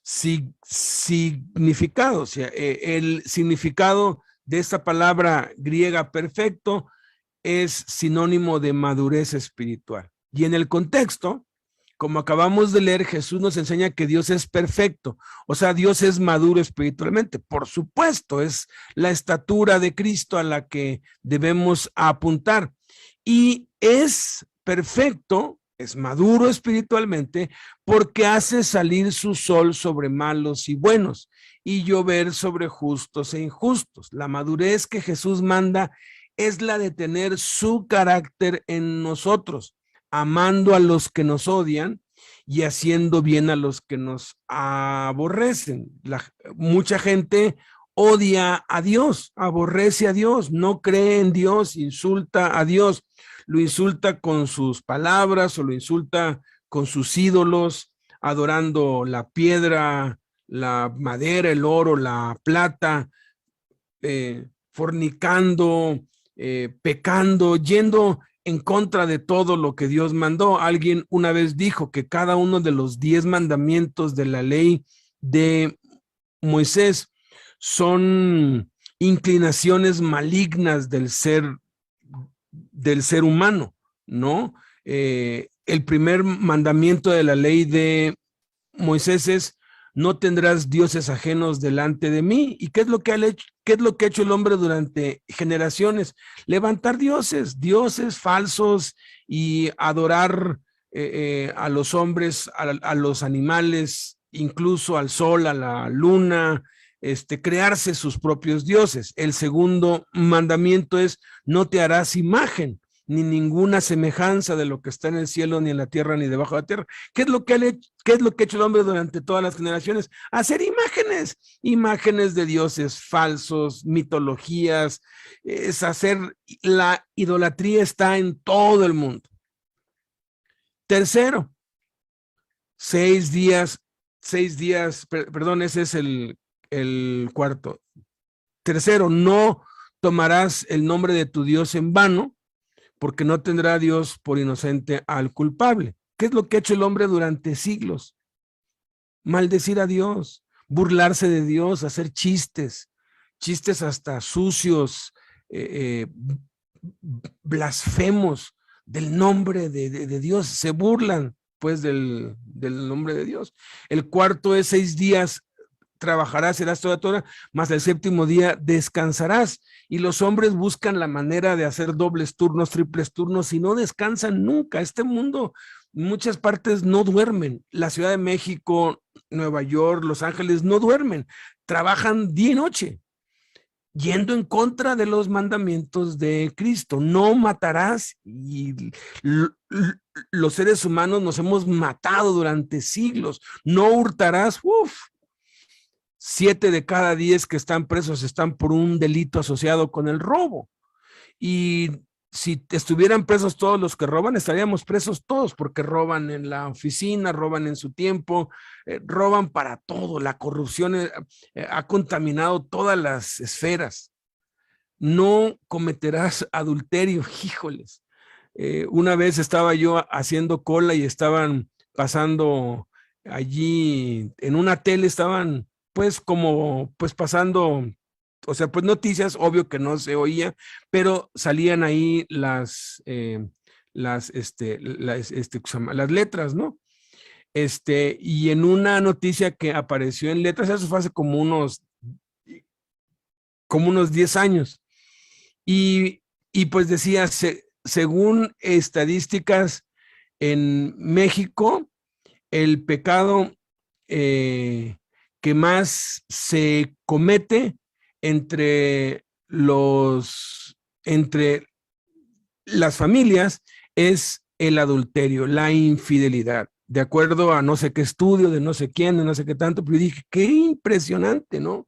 A: significados. El significado de esta palabra griega perfecto es sinónimo de madurez espiritual. Y en el contexto, como acabamos de leer, Jesús nos enseña que Dios es perfecto, o sea, Dios es maduro espiritualmente. Por supuesto, es la estatura de Cristo a la que debemos apuntar. Y es perfecto, es maduro espiritualmente, porque hace salir su sol sobre malos y buenos y llover sobre justos e injustos. La madurez que Jesús manda es la de tener su carácter en nosotros, amando a los que nos odian y haciendo bien a los que nos aborrecen. Mucha gente odia a Dios, aborrece a Dios, no cree en Dios, insulta a Dios, lo insulta con sus palabras o lo insulta con sus ídolos, adorando la piedra, la madera, el oro, la plata, fornicando, pecando, yendo en contra de todo lo que Dios mandó. Alguien una vez dijo que cada uno de los 10 mandamientos de la ley de Moisés son inclinaciones malignas del ser humano, ¿no? El primer mandamiento de la ley de Moisés es: no tendrás dioses ajenos delante de mí. ¿Y qué es lo que ha hecho el hombre durante generaciones? Levantar dioses falsos y adorar a los hombres, a los animales, incluso al sol, a la luna, crearse sus propios dioses. El segundo mandamiento es: no te harás imagen ni ninguna semejanza de lo que está en el cielo, ni en la tierra, ni debajo de la tierra. ¿Qué es lo que ha hecho el hombre durante todas las generaciones? Hacer imágenes de dioses falsos, mitologías, es hacer, la idolatría está en todo el mundo. Tercero, 6 días, perdón, ese es el cuarto. Tercero, no tomarás el nombre de tu Dios en vano, porque no tendrá Dios por inocente al culpable. ¿Qué es lo que ha hecho el hombre durante siglos? Maldecir a Dios, burlarse de Dios, hacer chistes hasta sucios, blasfemos del nombre de Dios, se burlan pues del nombre de Dios. El cuarto es: 6 días trabajarás, serás toda tu hora, mas el séptimo día descansarás. Y los hombres buscan la manera de hacer dobles turnos, triples turnos, y no descansan nunca. Este mundo, en muchas partes no duermen. La Ciudad de México, Nueva York, Los Ángeles no duermen, trabajan día y noche, yendo en contra de los mandamientos de Cristo. No matarás, y los seres humanos nos hemos matado durante siglos. No hurtarás. 7 de cada 10 que están presos están por un delito asociado con el robo. Y si estuvieran presos todos los que roban, estaríamos presos todos, porque roban en la oficina, roban en su tiempo, roban para todo. La corrupción ha contaminado todas las esferas. No cometerás adulterio. Híjoles. Una vez estaba yo haciendo cola y estaban pasando allí en una tele, estaban pues pasando, o sea, pues noticias, obvio que no se oía, pero salían ahí las letras, ¿no? Y en una noticia que apareció en letras, eso fue hace como unos 10 años, y pues decía, según estadísticas en México, el pecado que más se comete entre las familias es el adulterio, la infidelidad, de acuerdo a no sé qué estudio, de no sé quién, de no sé qué tanto, pero yo dije, qué impresionante, ¿no?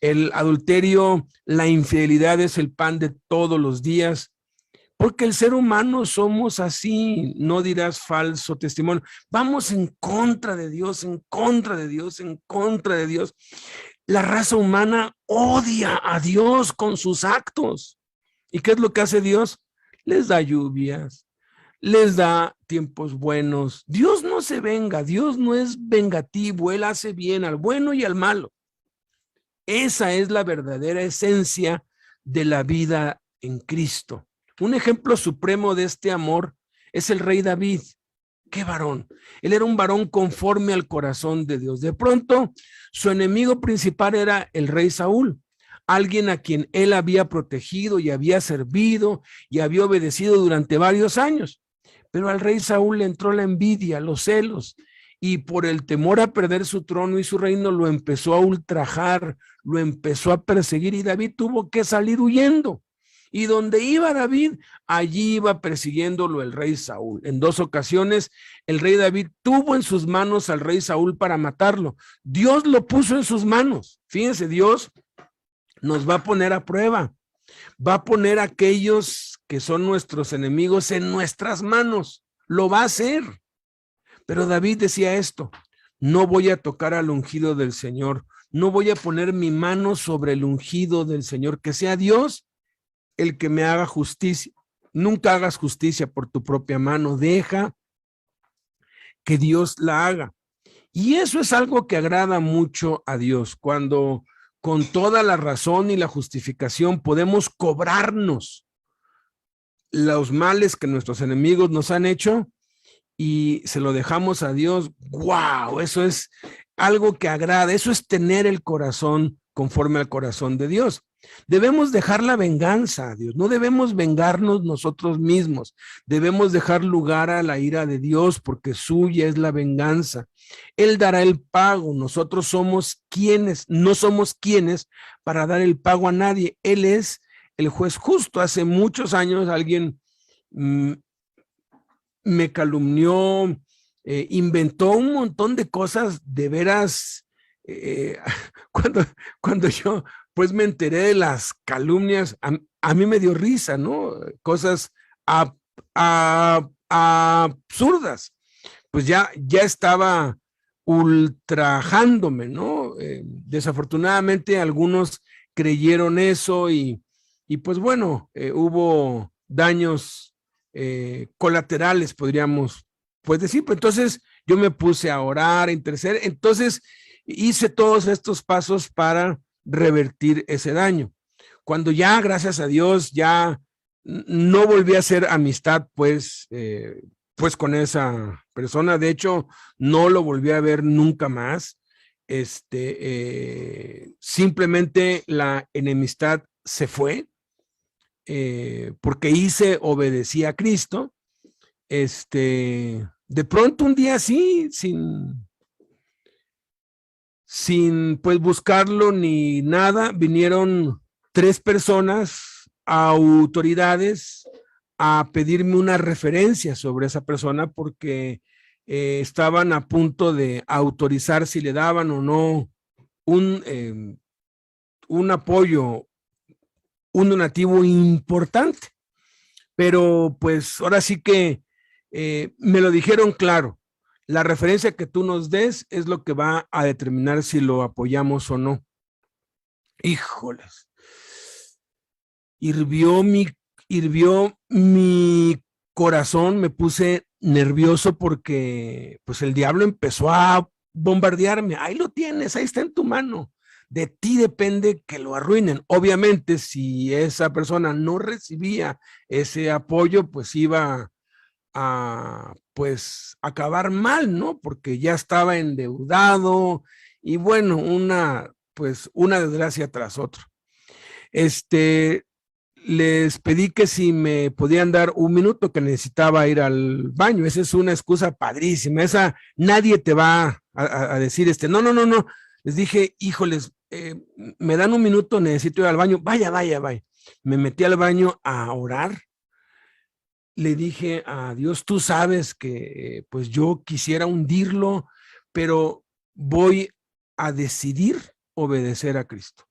A: El adulterio, la infidelidad es el pan de todos los días, porque el ser humano somos así. No dirás falso testimonio. Vamos en contra de Dios, en contra de Dios, en contra de Dios. La raza humana odia a Dios con sus actos. ¿Y qué es lo que hace Dios? Les da lluvias, les da tiempos buenos. Dios no se venga, Dios no es vengativo, Él hace bien al bueno y al malo. Esa es la verdadera esencia de la vida en Cristo. Un ejemplo supremo de este amor es el rey David. ¡Qué varón! Él era un varón conforme al corazón de Dios. De pronto, su enemigo principal era el rey Saúl, alguien a quien él había protegido y había servido y había obedecido durante varios años. Pero al rey Saúl le entró la envidia, los celos, y por el temor a perder su trono y su reino lo empezó a ultrajar, lo empezó a perseguir, y David tuvo que salir huyendo. Y donde iba David, allí iba persiguiéndolo el rey Saúl. En 2 ocasiones, el rey David tuvo en sus manos al rey Saúl para matarlo. Dios lo puso en sus manos. Fíjense, Dios nos va a poner a prueba, va a poner a aquellos que son nuestros enemigos en nuestras manos, lo va a hacer. Pero David decía esto: no voy a tocar al ungido del Señor, no voy a poner mi mano sobre el ungido del Señor, que sea Dios el que me haga justicia. Nunca hagas justicia por tu propia mano, deja que Dios la haga. Y eso es algo que agrada mucho a Dios, cuando con toda la razón y la justificación podemos cobrarnos los males que nuestros enemigos nos han hecho y se lo dejamos a Dios. ¡Wow! Eso es algo que agrada, eso es tener el corazón conforme al corazón de Dios. Debemos dejar la venganza a Dios, no debemos vengarnos nosotros mismos, debemos dejar lugar a la ira de Dios, porque suya es la venganza. Él dará el pago, nosotros somos quienes, no somos quienes para dar el pago a nadie. Él es el juez justo. Hace muchos años alguien me calumnió, inventó un montón de cosas de veras. Cuando yo pues me enteré de las calumnias, a mí me dio risa, ¿no? Cosas absurdas. Pues ya estaba ultrajándome, ¿no? Desafortunadamente algunos creyeron eso y pues bueno, hubo daños colaterales, podríamos pues decir. Pero entonces yo me puse a orar, a interceder, entonces hice todos estos pasos para revertir ese daño. Cuando ya, gracias a Dios, ya no volví a hacer amistad, pues con esa persona. De hecho, no lo volví a ver nunca más. Simplemente la enemistad se fue, porque obedecí a Cristo. De pronto un día así, sin pues buscarlo ni nada, vinieron 3 personas, autoridades, a pedirme una referencia sobre esa persona, porque estaban a punto de autorizar si le daban o no un apoyo, un donativo importante. Pero pues ahora sí que me lo dijeron claro: la referencia que tú nos des es lo que va a determinar si lo apoyamos o no. Híjoles, hirvió mi corazón, me puse nervioso porque pues el diablo empezó a bombardearme. Ahí lo tienes, ahí está en tu mano. De ti depende que lo arruinen. Obviamente, si esa persona no recibía ese apoyo, pues iba a pues acabar mal, ¿no? Porque ya estaba endeudado y bueno, una desgracia tras otra. Les pedí que si me podían dar un minuto, que necesitaba ir al baño. Esa es una excusa padrísima. Esa nadie te va a decir no. Les dije: híjoles, me dan un minuto, necesito ir al baño. Vaya. Me metí al baño a orar. Le dije a Dios: tú sabes que pues yo quisiera hundirlo, pero voy a decidir obedecer a Cristo.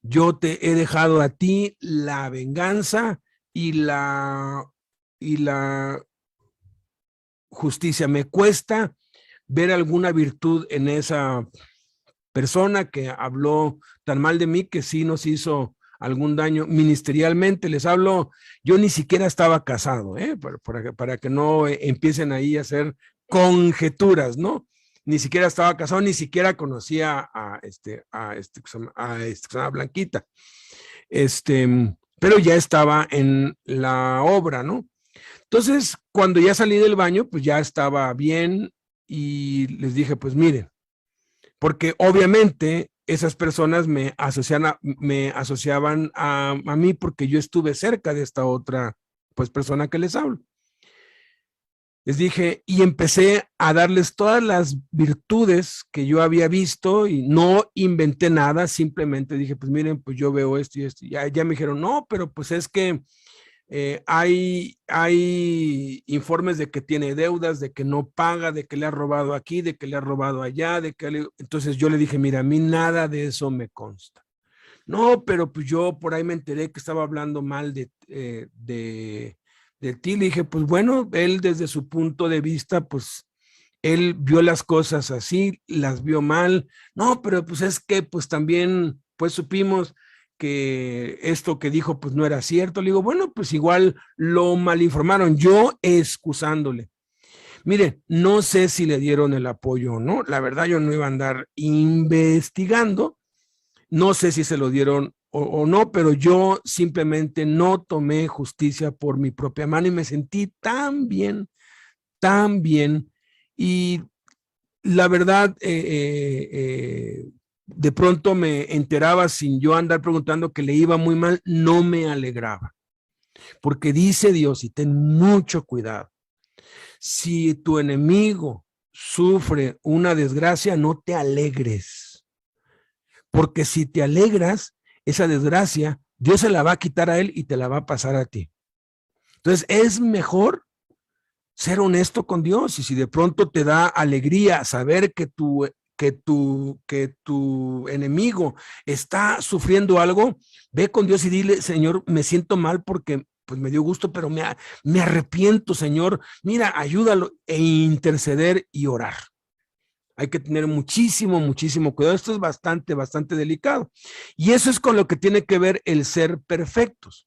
A: Yo te he dejado a ti la venganza y la justicia. Me cuesta ver alguna virtud en esa persona que habló tan mal de mí, que sí nos hizo algún daño ministerialmente. Les hablo, yo ni siquiera estaba casado, para que no empiecen ahí a hacer conjeturas, ¿no? Ni siquiera estaba casado, ni siquiera conocía a Blanquita. Pero ya estaba en la obra, ¿no? Entonces, cuando ya salí del baño, pues ya estaba bien y les dije: pues miren, porque obviamente esas personas me asociaban a mí, porque yo estuve cerca de esta otra pues persona que les hablo. Les dije, y empecé a darles todas las virtudes que yo había visto, y no inventé nada, simplemente dije: pues miren, pues yo veo esto y esto. Ya me dijeron: no, pero pues es que hay informes de que tiene deudas, de que no paga, de que le ha robado aquí, de que le ha robado allá, Entonces yo le dije: mira, a mí nada de eso me consta. No, pero pues yo por ahí me enteré que estaba hablando mal de ti. Le dije, pues bueno, él desde su punto de vista, pues él vio las cosas así, las vio mal. No, pero pues es que pues también pues supimos que esto que dijo pues no era cierto. Le digo, bueno, pues igual lo malinformaron, yo excusándole. Mire, no sé si le dieron el apoyo o no, la verdad yo no iba a andar investigando, no sé si se lo dieron o no, pero yo simplemente no tomé justicia por mi propia mano y me sentí tan bien. Y la verdad, de pronto me enteraba sin yo andar preguntando que le iba muy mal, no me alegraba. Porque dice Dios, y ten mucho cuidado, si tu enemigo sufre una desgracia, no te alegres. Porque si te alegras, esa desgracia, Dios se la va a quitar a él y te la va a pasar a ti. Entonces, es mejor ser honesto con Dios, y si de pronto te da alegría saber que tu enemigo está sufriendo algo, ve con Dios y dile, Señor, me siento mal porque pues me dio gusto, pero me arrepiento, Señor, mira, ayúdalo, e interceder y orar. Hay que tener muchísimo cuidado. Esto es bastante delicado. Y eso es con lo que tiene que ver el ser perfectos.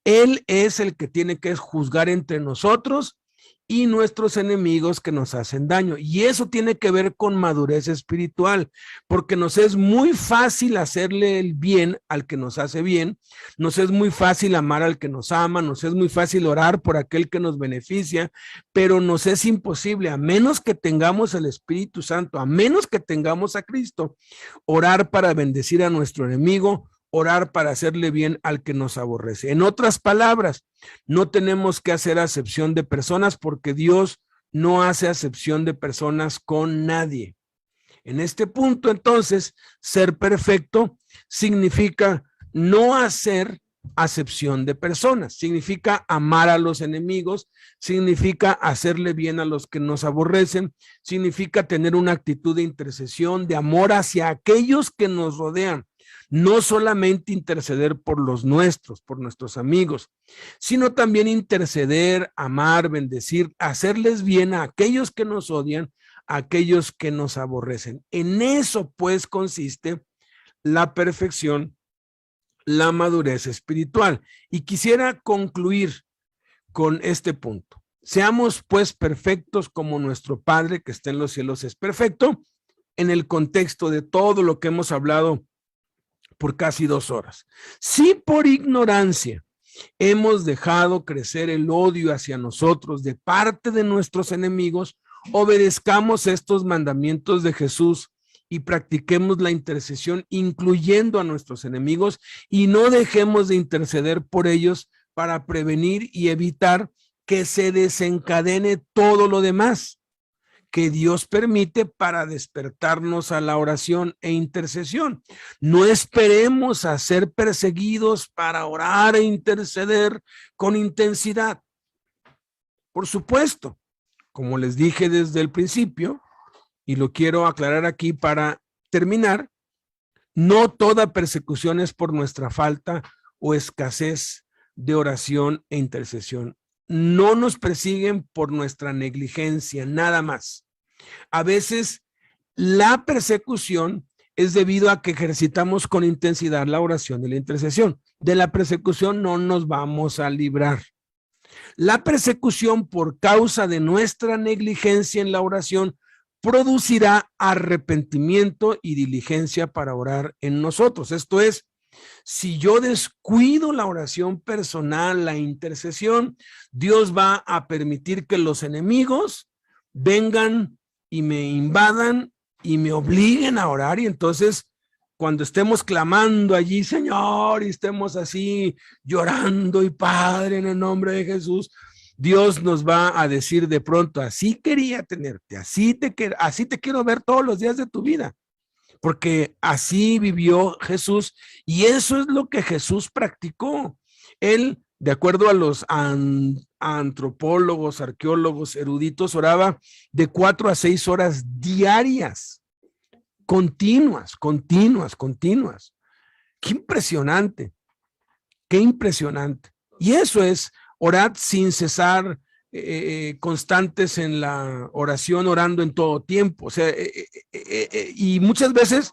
A: Él es el que tiene que juzgar entre nosotros y nuestros enemigos que nos hacen daño. Y eso tiene que ver con madurez espiritual, porque nos es muy fácil hacerle el bien al que nos hace bien, nos es muy fácil amar al que nos ama, nos es muy fácil orar por aquel que nos beneficia, pero nos es imposible, a menos que tengamos el Espíritu Santo, a menos que tengamos a Cristo, orar para bendecir a nuestro enemigo, orar para hacerle bien al que nos aborrece. En otras palabras, no tenemos que hacer acepción de personas porque Dios no hace acepción de personas con nadie. En este punto, entonces, ser perfecto significa no hacer acepción de personas, significa amar a los enemigos, significa hacerle bien a los que nos aborrecen, significa tener una actitud de intercesión, de amor hacia aquellos que nos rodean. No solamente interceder por los nuestros, por nuestros amigos, sino también interceder, amar, bendecir, hacerles bien a aquellos que nos odian, a aquellos que nos aborrecen. En eso pues consiste la perfección, la madurez espiritual. Y quisiera concluir con este punto. Seamos pues perfectos como nuestro Padre que está en los cielos es perfecto, en el contexto de todo lo que hemos hablado por casi 2 horas. Si por ignorancia hemos dejado crecer el odio hacia nosotros de parte de nuestros enemigos, obedezcamos estos mandamientos de Jesús y practiquemos la intercesión incluyendo a nuestros enemigos y no dejemos de interceder por ellos para prevenir y evitar que se desencadene todo lo demás que Dios permite para despertarnos a la oración e intercesión. No esperemos a ser perseguidos para orar e interceder con intensidad. Por supuesto, como les dije desde el principio, y lo quiero aclarar aquí para terminar, no toda persecución es por nuestra falta o escasez de oración e intercesión. No nos persiguen por nuestra negligencia, nada más. A veces la persecución es debido a que ejercitamos con intensidad la oración y la intercesión. De la persecución no nos vamos a librar. La persecución por causa de nuestra negligencia en la oración producirá arrepentimiento y diligencia para orar en nosotros. Esto es, si yo descuido la oración personal, la intercesión, Dios va a permitir que los enemigos vengan y me invadan y me obliguen a orar, y entonces cuando estemos clamando allí, Señor, y estemos así llorando y Padre en el nombre de Jesús, Dios nos va a decir de pronto, así quería tenerte, así te quiero ver todos los días de tu vida, porque así vivió Jesús y eso es lo que Jesús practicó. Él, de acuerdo a los antropólogos, arqueólogos, eruditos, oraba de 4 a 6 horas diarias, continuas. Qué impresionante, qué impresionante. Y eso es, orad sin cesar, constantes en la oración, orando en todo tiempo. O sea, y muchas veces,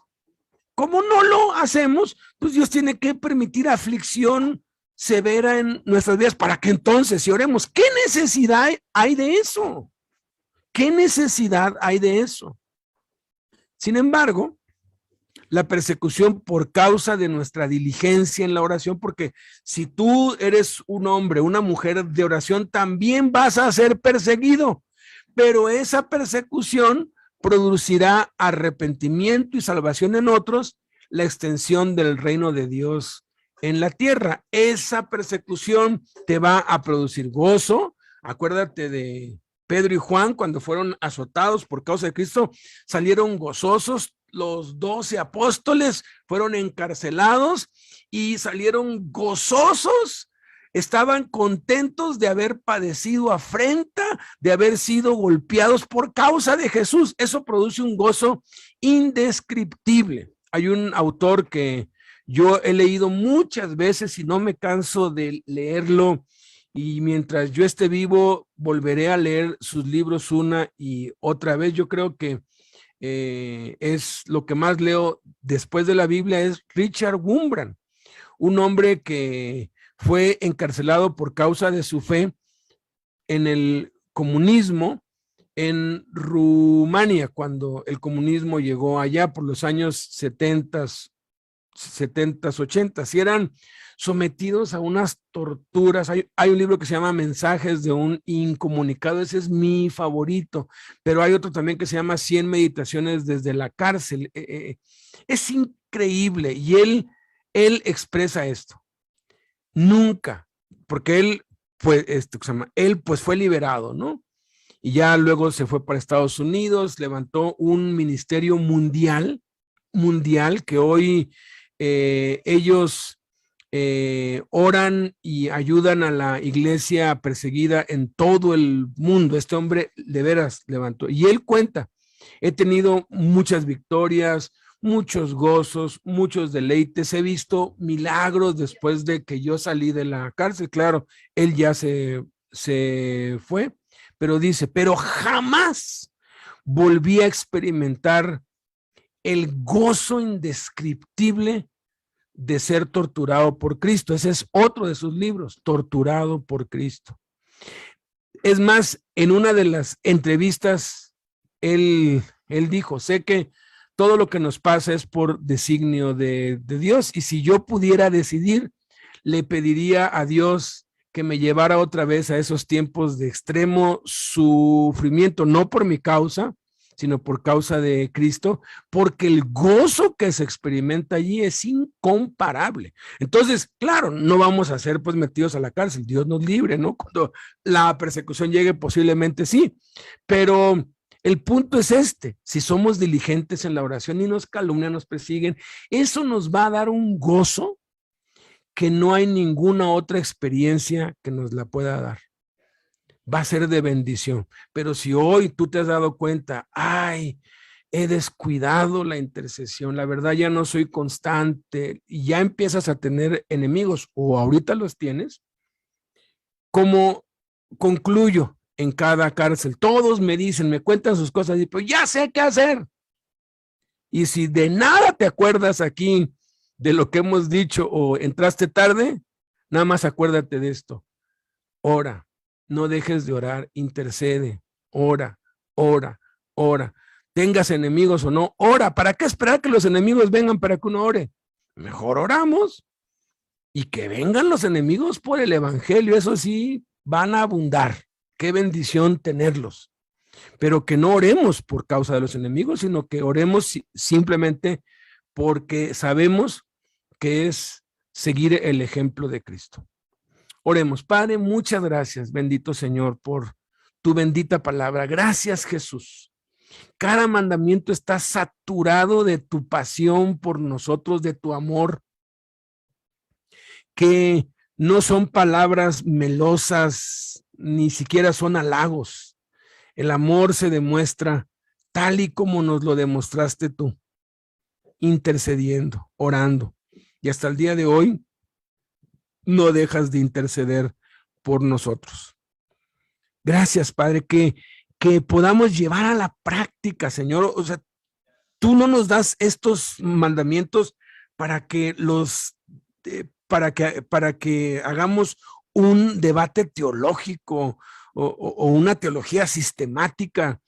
A: como no lo hacemos, pues Dios tiene que permitir aflicción severa en nuestras vidas para que entonces, si oremos, ¿qué necesidad hay de eso? ¿Qué necesidad hay de eso? Sin embargo, la persecución por causa de nuestra diligencia en la oración, porque si tú eres un hombre, una mujer de oración, también vas a ser perseguido, pero esa persecución producirá arrepentimiento y salvación en otros, la extensión del reino de Dios en la tierra. Esa persecución te va a producir gozo. Acuérdate de Pedro y Juan cuando fueron azotados por causa de Cristo, salieron gozosos. Los 12 apóstoles fueron encarcelados y salieron gozosos, estaban contentos de haber padecido afrenta, de haber sido golpeados por causa de Jesús. Eso produce un gozo indescriptible. Hay un autor que yo he leído muchas veces y no me canso de leerlo, y mientras yo esté vivo volveré a leer sus libros una y otra vez. Yo creo que es lo que más leo después de la Biblia, es Richard Wurmbrand, un hombre que fue encarcelado por causa de su fe en el comunismo en Rumania, cuando el comunismo llegó allá por los años 70, 80, y eran sometidos a unas torturas. Hay un libro que se llama Mensajes de un Incomunicado, ese es mi favorito, pero hay otro también que se llama 100 meditaciones desde la cárcel. Es increíble, y él expresa esto. Nunca, porque él pues fue liberado, ¿no? Y ya luego se fue para Estados Unidos, levantó un ministerio mundial que hoy ellos oran y ayudan a la iglesia perseguida en todo el mundo. Este hombre de veras levantó, y él cuenta: he tenido muchas victorias, muchos gozos, muchos deleites, he visto milagros después de que yo salí de la cárcel. Claro, él ya se fue, pero dice, pero jamás volví a experimentar el gozo indescriptible de ser torturado por Cristo. Ese es otro de sus libros, Torturado por Cristo. Es más, en una de las entrevistas, él dijo: sé que todo lo que nos pasa es por designio de Dios, y si yo pudiera decidir, le pediría a Dios que me llevara otra vez a esos tiempos de extremo sufrimiento, no por mi causa, sino por causa de Cristo, porque el gozo que se experimenta allí es incomparable. Entonces, claro, no vamos a ser pues metidos a la cárcel, Dios nos libre, ¿no? Cuando la persecución llegue, posiblemente sí, pero el punto es este: si somos diligentes en la oración y nos calumnian, nos persiguen, eso nos va a dar un gozo que no hay ninguna otra experiencia que nos la pueda dar. Va a ser de bendición. Pero si hoy tú te has dado cuenta, ay, he descuidado la intercesión, la verdad ya no soy constante, y ya empiezas a tener enemigos, o ahorita los tienes, como concluyo en cada cárcel, todos me dicen, me cuentan sus cosas, y pues ya sé qué hacer. Y si de nada te acuerdas aquí de lo que hemos dicho o entraste tarde, nada más acuérdate de esto: ora, no dejes de orar, intercede, ora, ora, ora. Tengas enemigos o no, ora. ¿Para qué esperar que los enemigos vengan para que uno ore? Mejor oramos, y que vengan los enemigos por el evangelio, eso sí, van a abundar. Qué bendición tenerlos. Pero que no oremos por causa de los enemigos, sino que oremos simplemente porque sabemos que es seguir el ejemplo de Cristo. Oremos. Padre, muchas gracias, bendito Señor, por tu bendita palabra. Gracias, Jesús. Cada mandamiento está saturado de tu pasión por nosotros, de tu amor, que no son palabras melosas, ni siquiera son halagos. El amor se demuestra tal y como nos lo demostraste tú, intercediendo, orando, y hasta el día de hoy no dejas de interceder por nosotros. Gracias, Padre, que podamos llevar a la práctica, Señor. O sea, tú no nos das estos mandamientos para que para que hagamos un debate teológico o una teología sistemática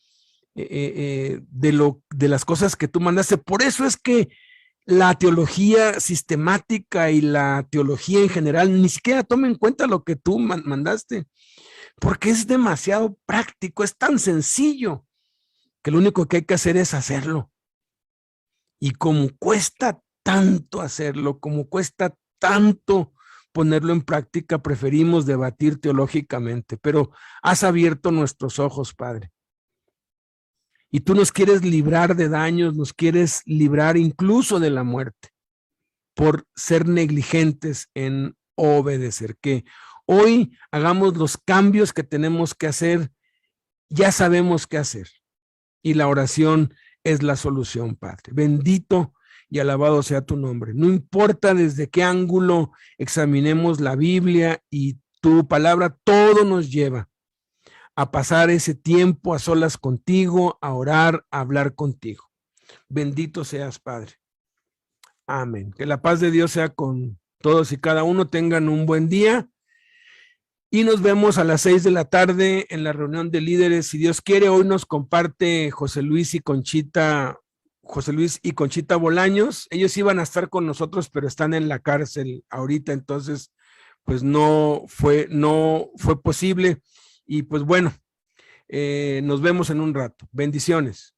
A: de las cosas que tú mandaste. Por eso es que la teología sistemática y la teología en general ni siquiera toma en cuenta lo que tú mandaste, porque es demasiado práctico, es tan sencillo que lo único que hay que hacer es hacerlo. Y como cuesta tanto hacerlo, como cuesta tanto ponerlo en práctica, preferimos debatir teológicamente, pero has abierto nuestros ojos, Padre. Y tú nos quieres librar de daños, nos quieres librar incluso de la muerte por ser negligentes en obedecer. Que hoy hagamos los cambios que tenemos que hacer, ya sabemos qué hacer. Y la oración es la solución, Padre. Bendito y alabado sea tu nombre. No importa desde qué ángulo examinemos la Biblia y tu palabra, todo nos lleva a pasar ese tiempo a solas contigo, a orar, a hablar contigo. Bendito seas, Padre. Amén. Que la paz de Dios sea con todos y cada uno. Tengan un buen día. Y nos vemos a las 6 de la tarde en la reunión de líderes. Si Dios quiere, hoy nos comparte José Luis y Conchita Bolaños. Ellos iban a estar con nosotros, pero están en la cárcel ahorita, entonces pues no fue posible. Y pues bueno, nos vemos en un rato. Bendiciones.